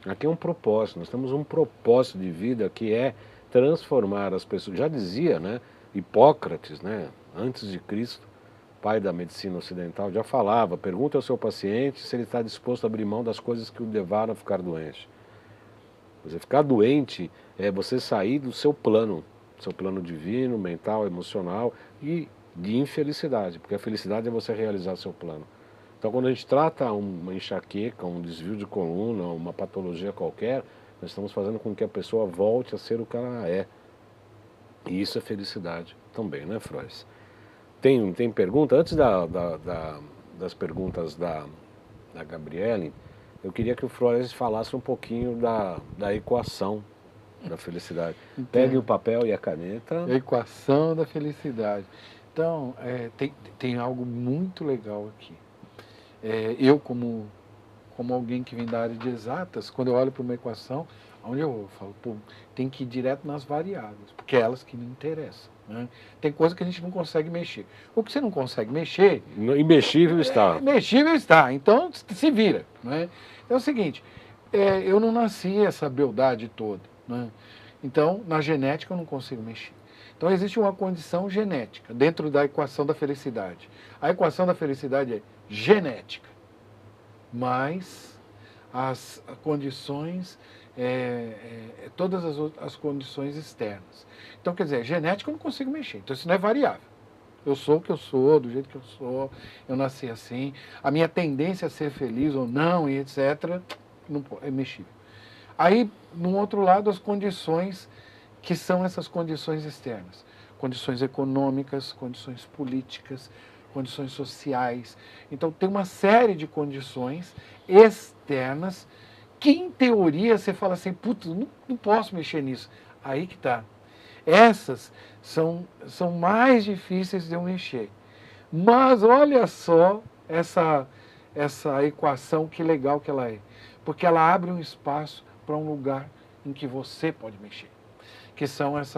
Aqui é um propósito, nós temos um propósito de vida que é transformar as pessoas. Já dizia, né, Hipócrates, né, antes de Cristo, pai da medicina ocidental, já falava, pergunta ao seu paciente se ele está disposto a abrir mão das coisas que o levaram a ficar doente. Você ficar doente é você sair do seu plano divino, mental, emocional e de infelicidade, porque a felicidade é você realizar seu plano. Então, quando a gente trata uma enxaqueca, um desvio de coluna, uma patologia qualquer, nós estamos fazendo com que a pessoa volte a ser o que ela é. E isso é felicidade também, né, Frois? Tem pergunta? Antes das perguntas da Gabriele, eu queria que o Frois falasse um pouquinho da equação da felicidade. Pegue o papel e a caneta. A equação da felicidade. Então, tem algo muito legal aqui. Eu, como alguém que vem da área de exatas, quando eu olho para uma equação, Onde eu falo, pô, tem que ir direto nas variáveis, porque é elas que me interessam. Né? Tem coisa que a gente não consegue mexer. O que você não consegue mexer... Imexível está. Mexível está, então se vira. Né? Então é o seguinte, eu não nasci essa beldade toda. Né? Então, na genética eu não consigo mexer. Então existe uma condição genética dentro da equação da felicidade. A equação da felicidade é genética, mas as condições, todas as condições externas. Então, quer dizer, genética eu não consigo mexer, então isso não é variável. Eu sou o que eu sou, do jeito que eu sou, eu nasci assim, a minha tendência a ser feliz ou não, e etc., não é mexível. Aí, no outro lado, as condições que são essas condições externas. Condições econômicas, condições políticas, condições sociais. Então, tem uma série de condições externas que, em teoria, você fala assim, putz, não posso mexer nisso. Aí que está. Essas são mais difíceis de eu mexer. Mas olha só essa equação, que legal que ela é. Porque ela abre um espaço para um lugar em que você pode mexer. Que são as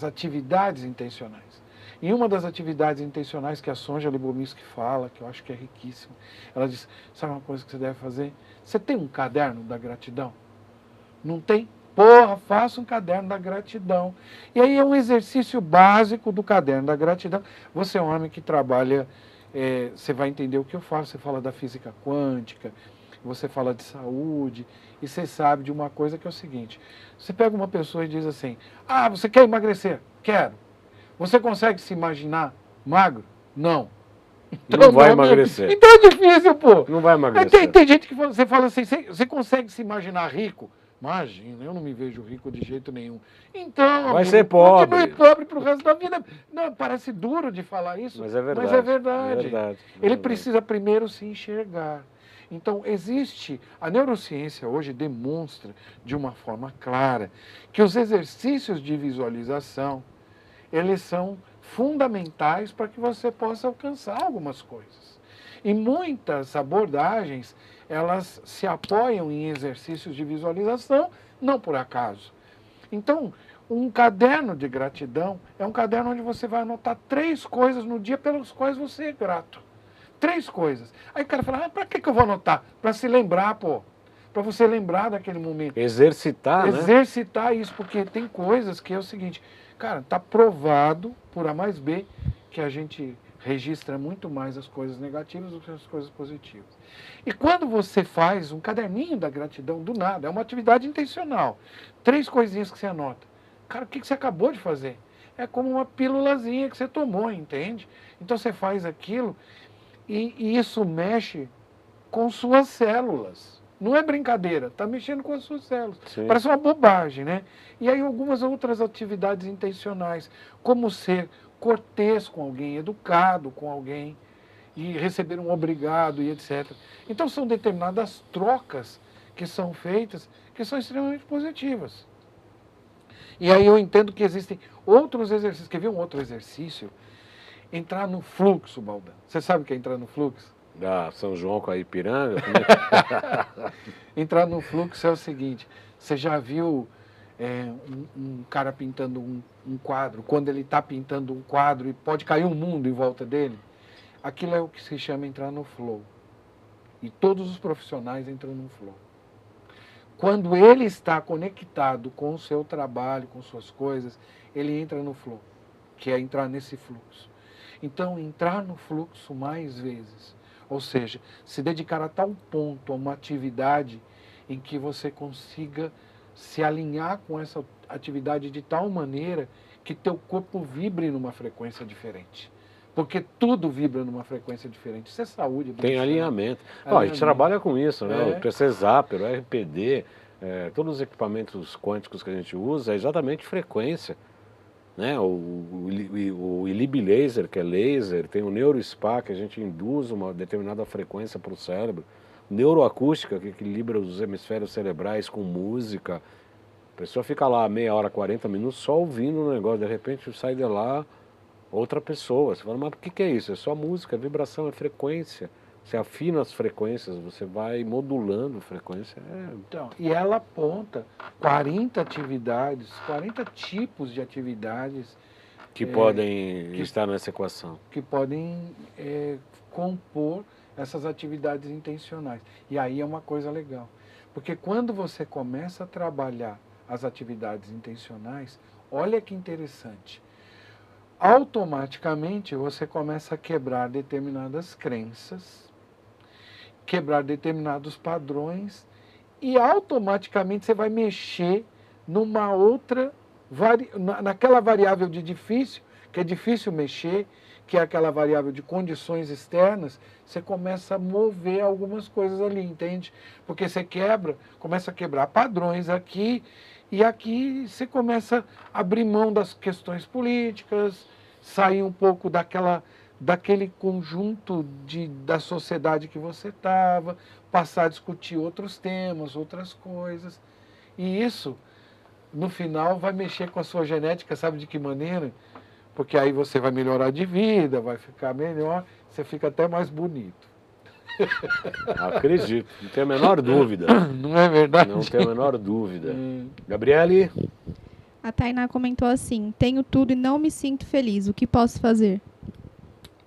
atividades intencionais. E uma das atividades intencionais que a Sonja Lyubomirsky fala, que eu acho que é riquíssima, ela diz, sabe uma coisa que você deve fazer? Você tem um caderno da gratidão? Não tem? Porra, faça um caderno da gratidão. E aí é um exercício básico do caderno da gratidão. Você é um homem que trabalha, você vai entender o que eu falo, você fala da física quântica, você fala de saúde, e você sabe de uma coisa que é o seguinte, você pega uma pessoa e diz assim, ah, você quer emagrecer? Quero. Você consegue se imaginar magro? Não. Então, não vai emagrecer. Então é difícil, pô. Não vai emagrecer. Tem gente que você fala assim, você consegue se imaginar rico? Imagina, eu não me vejo rico de jeito nenhum. Então, vai ser pobre. Continue pobre pro resto da vida. Não, parece duro de falar isso, mas é verdade. Mas é verdade. É verdade. Ele precisa primeiro se enxergar. Então, a neurociência hoje demonstra de uma forma clara que os exercícios de visualização, eles são fundamentais para que você possa alcançar algumas coisas. E muitas abordagens, elas se apoiam em exercícios de visualização, não por acaso. Então, um caderno de gratidão é um caderno onde você vai anotar 3 coisas no dia pelas quais você é grato. 3 coisas. Aí o cara fala, para que eu vou anotar? Para se lembrar, pô. Para você lembrar daquele momento. Exercitar, né? Exercitar isso, porque tem coisas que é o seguinte, cara, está provado por A mais B que a gente registra muito mais as coisas negativas do que as coisas positivas. E quando você faz um caderninho da gratidão do nada, é uma atividade intencional, 3 coisinhas que você anota. Cara, o que você acabou de fazer? É como uma pílulazinha que você tomou, entende? Então você faz aquilo e isso mexe com suas células. Não é brincadeira, está mexendo com as suas células. Sim. Parece uma bobagem, né? E aí algumas outras atividades intencionais, como ser cortês com alguém, educado com alguém, e receber um obrigado e etc. Então são determinadas trocas que são feitas, que são extremamente positivas. E aí eu entendo que existem outros exercícios. Quer ver um outro exercício? Entrar no fluxo, Baldan. Você sabe o que é entrar no fluxo? Da São João com a Ipiranga? Entrar no fluxo é o seguinte, você já viu um cara pintando um quadro, quando ele está pintando um quadro e pode cair um mundo em volta dele? Aquilo é o que se chama entrar no flow. E todos os profissionais entram no flow. Quando ele está conectado com o seu trabalho, com suas coisas, ele entra no flow, que é entrar nesse fluxo. Então, entrar no fluxo mais vezes. Ou seja, se dedicar a tal ponto a uma atividade em que você consiga se alinhar com essa atividade de tal maneira que teu corpo vibre numa frequência diferente. Porque tudo vibra numa frequência diferente. Isso é saúde. Tem alinhamento. A gente trabalha com isso, né? O PC Zapper, o RPD, todos os equipamentos quânticos que a gente usa é exatamente frequência. Né? O ILIB laser, que é laser, tem o NeuroSpa, que a gente induz uma determinada frequência para o cérebro, neuroacústica, que equilibra os hemisférios cerebrais com música. A pessoa fica lá meia hora, 40 minutos só ouvindo o negócio, de repente sai de lá outra pessoa. Você fala, mas o que é isso? É só música, é vibração, é frequência. Você afina as frequências, você vai modulando a frequência. Então, e ela aponta 40 atividades, 40 tipos de atividades Que podem estar nessa equação. que podem compor essas atividades intencionais. E aí é uma coisa legal. Porque quando você começa a trabalhar as atividades intencionais, olha que interessante. Automaticamente você começa a quebrar determinadas crenças, quebrar determinados padrões e automaticamente você vai mexer numa outra, naquela variável de difícil, que é difícil mexer, que é aquela variável de condições externas, você começa a mover algumas coisas ali, entende? Porque você começa a quebrar padrões aqui, e aqui você começa a abrir mão das questões políticas, sair um pouco daquele conjunto da sociedade que você estava, passar a discutir outros temas, outras coisas. E isso, no final, vai mexer com a sua genética, sabe de que maneira? Porque aí você vai melhorar de vida, vai ficar melhor, você fica até mais bonito. Acredito, não tenho a menor dúvida. Não é verdade? Não tenho a menor dúvida. Gabriele? A Tainá comentou assim: tenho tudo e não me sinto feliz. O que posso fazer?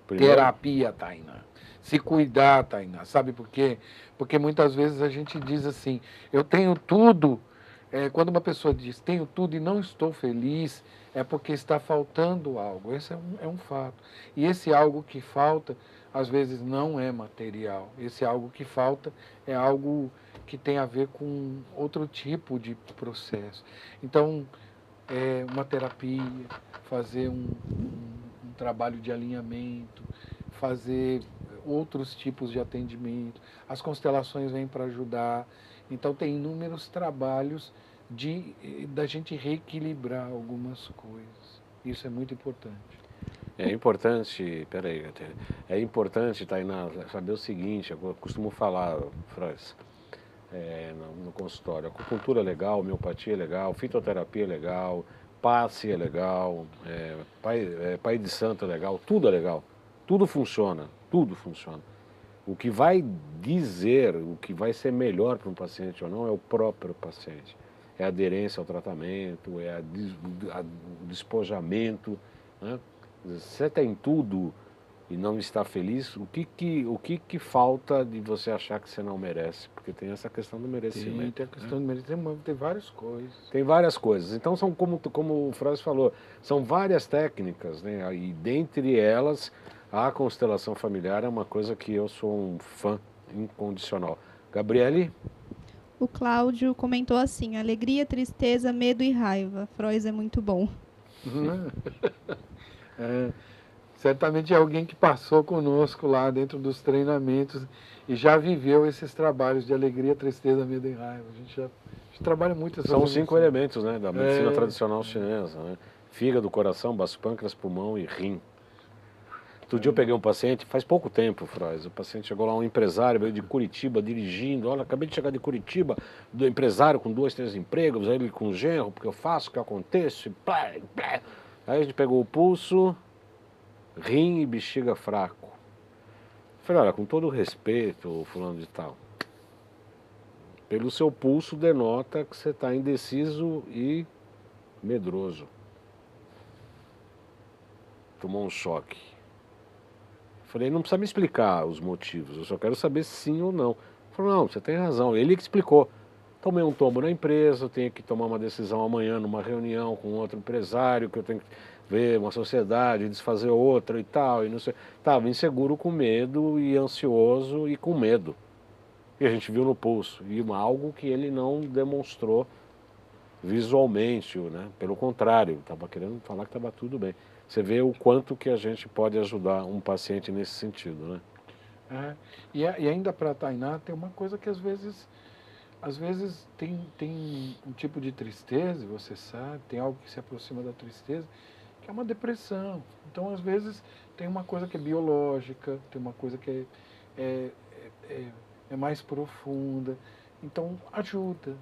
Primeiro, Terapia, Tainá. Se cuidar, Tainá. Sabe por quê? Porque muitas vezes a gente diz assim, eu tenho tudo. Quando uma pessoa diz, tenho tudo e não estou feliz, é porque está faltando algo. Esse é um fato. E esse algo que falta, às vezes não é material. Esse algo que falta é algo que tem a ver com outro tipo de processo. Então, uma terapia, fazer um trabalho de alinhamento, fazer outros tipos de atendimento. As constelações vêm para ajudar. Então, tem inúmeros trabalhos da gente reequilibrar algumas coisas. Isso é muito importante. é importante, é importante, Tainá, saber o seguinte, eu costumo falar, Frois, no consultório, acupuntura é legal, homeopatia é legal, fitoterapia é legal, passe é legal, pai de santo é legal, tudo é legal, tudo funciona, tudo funciona. O que vai dizer, o que vai ser melhor para um paciente ou não é o próprio paciente. É a aderência ao tratamento, o despojamento, né? Você tem tudo e não está feliz, o que falta de você achar que você não merece? Porque tem essa questão do merecimento. Tem a questão do merecimento, tem várias coisas. Tem várias coisas. Então, são como o Frois falou, são várias técnicas, né? E dentre elas, a constelação familiar é uma coisa que eu sou um fã incondicional. Gabriele? O Cláudio comentou assim: alegria, tristeza, medo e raiva. Frois é muito bom. Certamente é alguém que passou conosco lá dentro dos treinamentos e já viveu esses trabalhos de alegria, tristeza, medo e raiva. A gente trabalha muito essas São os 5 emoções. elementos, né, da medicina tradicional chinesa, né? Fígado, coração, baço, pâncreas, pulmão e rim. Outro dia eu peguei um paciente, faz pouco tempo, Frois, o paciente chegou lá, um empresário, veio de Curitiba, dirigindo, olha, acabei de chegar de Curitiba, do empresário com 2, 3 empregos, aí ele com genro, porque eu faço, o que aconteço, aí a gente pegou o pulso, rim e bexiga fraco. Falei, olha, com todo o respeito, fulano de tal, pelo seu pulso denota que você está indeciso e medroso. Tomou um choque. Falei, não precisa me explicar os motivos, eu só quero saber sim ou não. Falei, não, você tem razão. Ele que explicou. Tomei um tombo na empresa, eu tenho que tomar uma decisão amanhã numa reunião com outro empresário, que eu tenho que ver uma sociedade, desfazer outra e tal. E não sei. Estava inseguro, com medo e ansioso e com medo. E a gente viu no pulso. E algo que ele não demonstrou visualmente, né? Pelo contrário, estava querendo falar que estava tudo bem. Você vê o quanto que a gente pode ajudar um paciente nesse sentido, né? E ainda para a Tainá tem uma coisa que às vezes tem um tipo de tristeza, você sabe, tem algo que se aproxima da tristeza, que é uma depressão. Então, às vezes, tem uma coisa que é biológica, tem uma coisa que é mais profunda. Então, ajuda.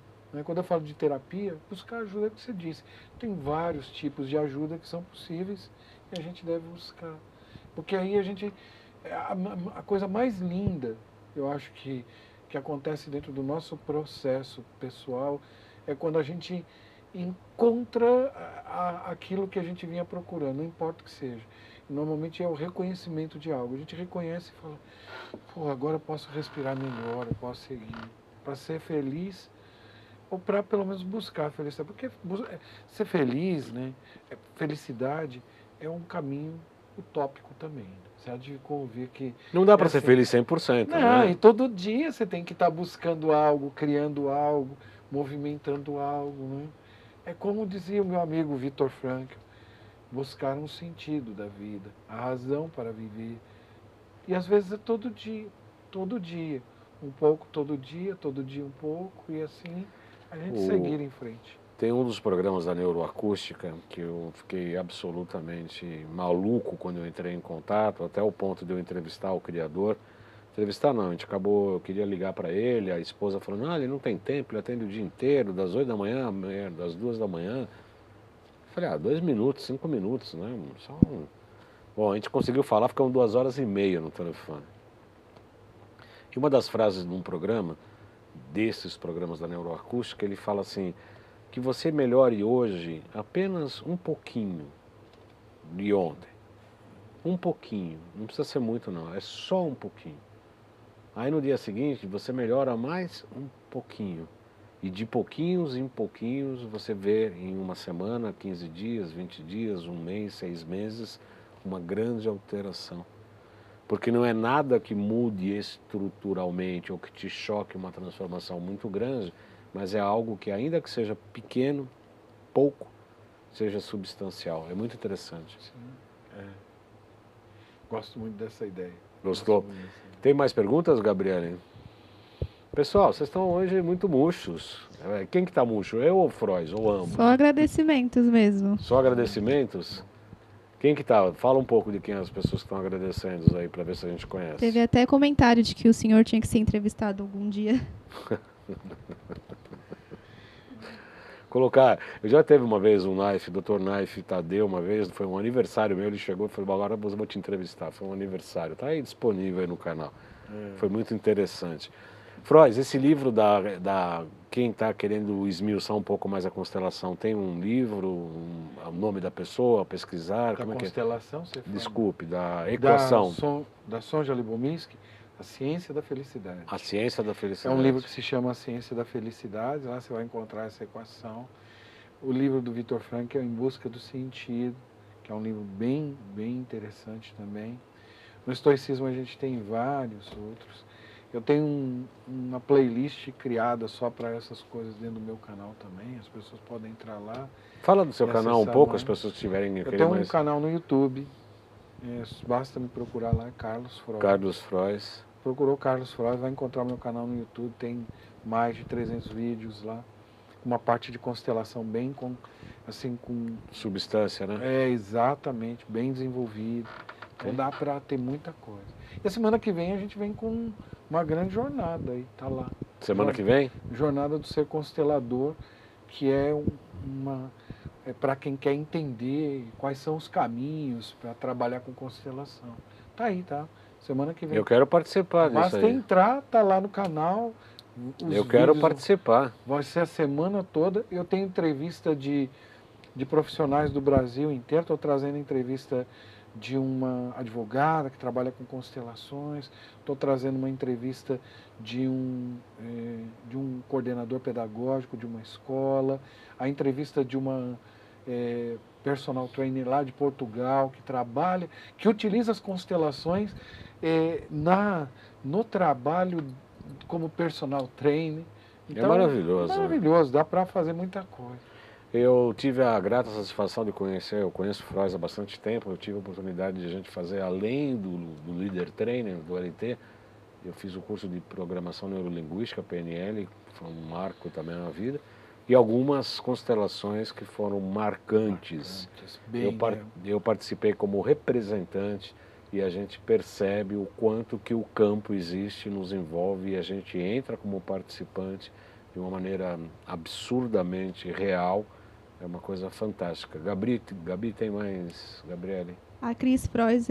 Quando eu falo de terapia, buscar ajuda é o que você disse. Tem vários tipos de ajuda que são possíveis e a gente deve buscar. Porque aí a gente A coisa mais linda, eu acho que acontece dentro do nosso processo pessoal é quando a gente encontra aquilo que a gente vinha procurando, não importa o que seja. Normalmente é o reconhecimento de algo. A gente reconhece e fala, pô, agora eu posso respirar melhor, eu posso seguir. Para ser feliz, ou para pelo menos buscar a felicidade. Porque ser feliz, né, felicidade é um caminho utópico também. Você há de convir que... Não dá para ser assim, feliz 100%, não, né? e todo dia você tem que estar buscando algo, criando algo, movimentando algo, né? É como dizia o meu amigo Viktor Frankl, buscar um sentido da vida, a razão para viver. E às vezes é todo dia, um pouco todo dia um pouco, e assim a gente seguir em frente. Tem um dos programas da neuroacústica que eu fiquei absolutamente maluco quando eu entrei em contato, até o ponto de eu entrevistar o criador. Entrevistar não, a gente acabou, eu queria ligar para ele, a esposa falou, não, ele não tem tempo, ele atende o dia inteiro, das 8 da manhã, das 2 da manhã. Eu falei, 2 minutos, 5 minutos, né? Bom, a gente conseguiu falar, ficamos 2 horas e meia no telefone. E uma das frases de um programa, desses programas da neuroacústica, ele fala assim, que você melhore hoje apenas um pouquinho de ontem. Um pouquinho, não precisa ser muito não, é só um pouquinho. Aí no dia seguinte você melhora mais um pouquinho. E de pouquinhos em pouquinhos você vê em uma semana, 15 dias, 20 dias, um mês, 6 meses, uma grande alteração. Porque não é nada que mude estruturalmente ou que te choque uma transformação muito grande, mas é algo que, ainda que seja pequeno, pouco, seja substancial. É muito interessante. Sim, é. Gosto muito dessa ideia. Gostou? Tem mais perguntas, Gabriele? Pessoal, vocês estão hoje muito murchos. Quem que está murcho? Eu ou Frois? Ou ambos? Só agradecimentos mesmo. Só agradecimentos? Quem que tá? Fala um pouco de quem as pessoas que estão agradecendo aí, para ver se a gente conhece. Teve até comentário de que o senhor tinha que ser entrevistado algum dia. Colocar, eu já teve uma vez um Knife, Dr. Knife Tadeu, uma vez, foi um aniversário meu, ele chegou e falou, agora eu vou te entrevistar, foi um aniversário, tá aí disponível aí no canal. Foi muito interessante. Frois, esse livro quem está querendo esmiuçar um pouco mais a constelação, tem um livro, o nome da pessoa, pesquisar? Da como constelação, é que é? você fala? Desculpe, da equação. Da Sonja Lyubomirsky, A Ciência da Felicidade. A Ciência da É Felicidade. um livro que se chama A Ciência da Felicidade, lá você vai encontrar essa equação. O livro do Viktor Frankl é Em Busca do Sentido, que é um livro bem interessante também. No estoicismo a gente tem vários outros. Eu tenho uma playlist criada só para essas coisas dentro do meu canal também, as pessoas podem entrar lá. Fala do seu canal um pouco, mais. as pessoas tiverem... Eu tenho um canal no YouTube, basta me procurar lá, Carlos Frois. Carlos Frois. Procurou Carlos Frois, vai encontrar meu canal no YouTube, tem mais de 300 vídeos lá. Uma parte de constelação bem com substância, né? É, exatamente, bem desenvolvido. Então dá para ter muita coisa. E a semana que vem a gente vem com uma grande jornada aí, tá lá. Semana que vem? Jornada do Ser Constelador, que é para quem quer entender quais são os caminhos para trabalhar com constelação. Tá aí, tá? Semana que vem. Eu quero participar disso aí. Basta entrar, tá lá no canal. Eu quero participar. Vai ser a semana toda. Eu tenho entrevista de profissionais do Brasil inteiro. Estou trazendo entrevista de uma advogada que trabalha com constelações. Estou trazendo uma entrevista de um coordenador pedagógico de uma escola. A entrevista de uma personal trainer lá de Portugal que trabalha, que utiliza as constelações no trabalho como personal trainer. Então, é maravilhoso. É maravilhoso, dá para fazer muita coisa. Eu tive a grata satisfação de conhecer, eu conheço o Frois há bastante tempo, eu tive a oportunidade de a gente fazer, além do Leader Trainer, do LT, eu fiz o curso de Programação Neurolinguística, PNL, foi um marco também na vida, e algumas constelações que foram marcantes. Eu participei como representante e a gente percebe o quanto que o campo existe, nos envolve e a gente entra como participante de uma maneira absurdamente real. É uma coisa fantástica. Gabi tem mais, Gabriele? A Cris Frois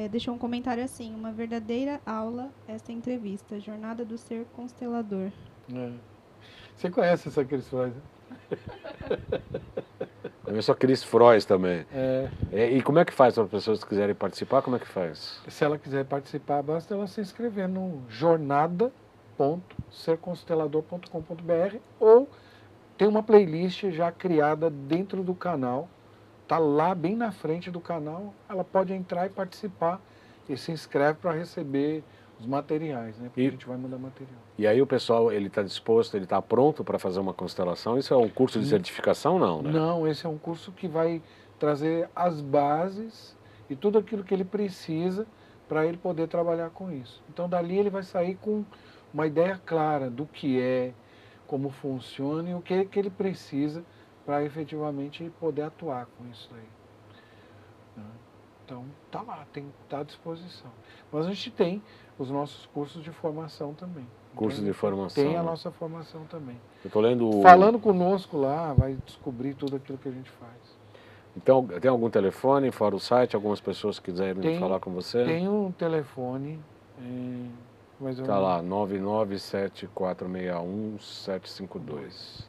deixou um comentário assim: uma verdadeira aula esta entrevista, Jornada do Ser Constelador. Você conhece essa Cris Frois? Conheço a Cris Frois também. É. E como é que faz para as pessoas que quiserem participar? Como é que faz? Se ela quiser participar, basta ela se inscrever no jornada.serconstelador.com.br ou tem uma playlist já criada dentro do canal, tá lá bem na frente do canal, ela pode entrar e participar e se inscreve para receber os materiais, né? Porque a gente vai mandar material. E aí o pessoal, ele está disposto, ele está pronto para fazer uma constelação? Isso é um curso de certificação, não, né? Não, esse é um curso que vai trazer as bases e tudo aquilo que ele precisa para ele poder trabalhar com isso. Então, dali ele vai sair com uma ideia clara do que é, como funciona e o que é que ele precisa para efetivamente poder atuar com isso aí. Então, tá lá, tá à disposição. Mas a gente tem os nossos cursos de formação também. Curso de formação. Tem a nossa formação também. Eu tô lendo... Falando conosco lá, vai descobrir tudo aquilo que a gente faz. Então, tem algum telefone fora o site? Algumas pessoas quiserem falar com você? Tem um telefone, mas Tá lá, 997461752.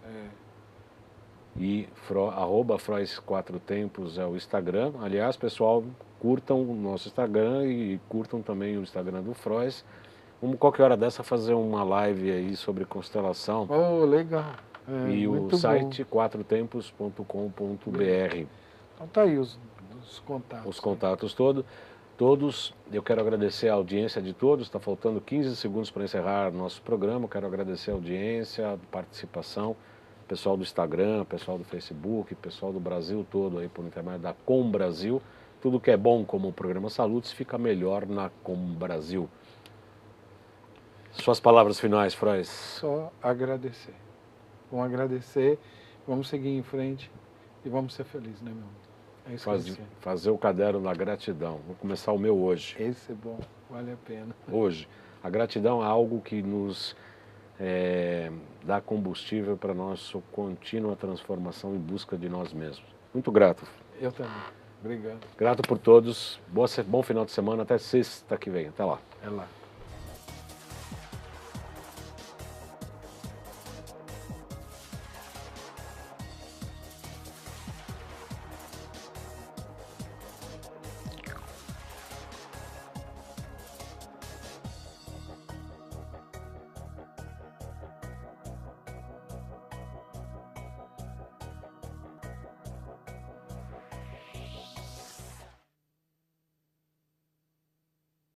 E @Frois4Tempos é o Instagram. Aliás, pessoal, curtam o nosso Instagram e curtam também o Instagram do Frois. Vamos qualquer hora dessa fazer uma live aí sobre constelação. Oh, legal. E o site quatrotempos.com.br. Então tá aí os contatos. Os contatos todos. Eu quero agradecer a audiência de todos. Está faltando 15 segundos para encerrar nosso programa. Eu quero agradecer a audiência, a participação. Pessoal do Instagram, pessoal do Facebook, pessoal do Brasil todo aí por intermédio da Com Brasil. Tudo que é bom como o programa Salutes fica melhor na Com Brasil. Suas palavras finais, Frois. Só agradecer. Vamos agradecer, vamos seguir em frente e vamos ser felizes, né, meu amigo? É isso que fazer o caderno da gratidão. Vou começar o meu hoje. Esse é bom, vale a pena. Hoje. A gratidão é algo que nos dá combustível para a nossa contínua transformação em busca de nós mesmos. Muito grato. Eu também. Obrigado. Grato por todos. Bom final de semana. Até sexta que vem. Até lá. É lá.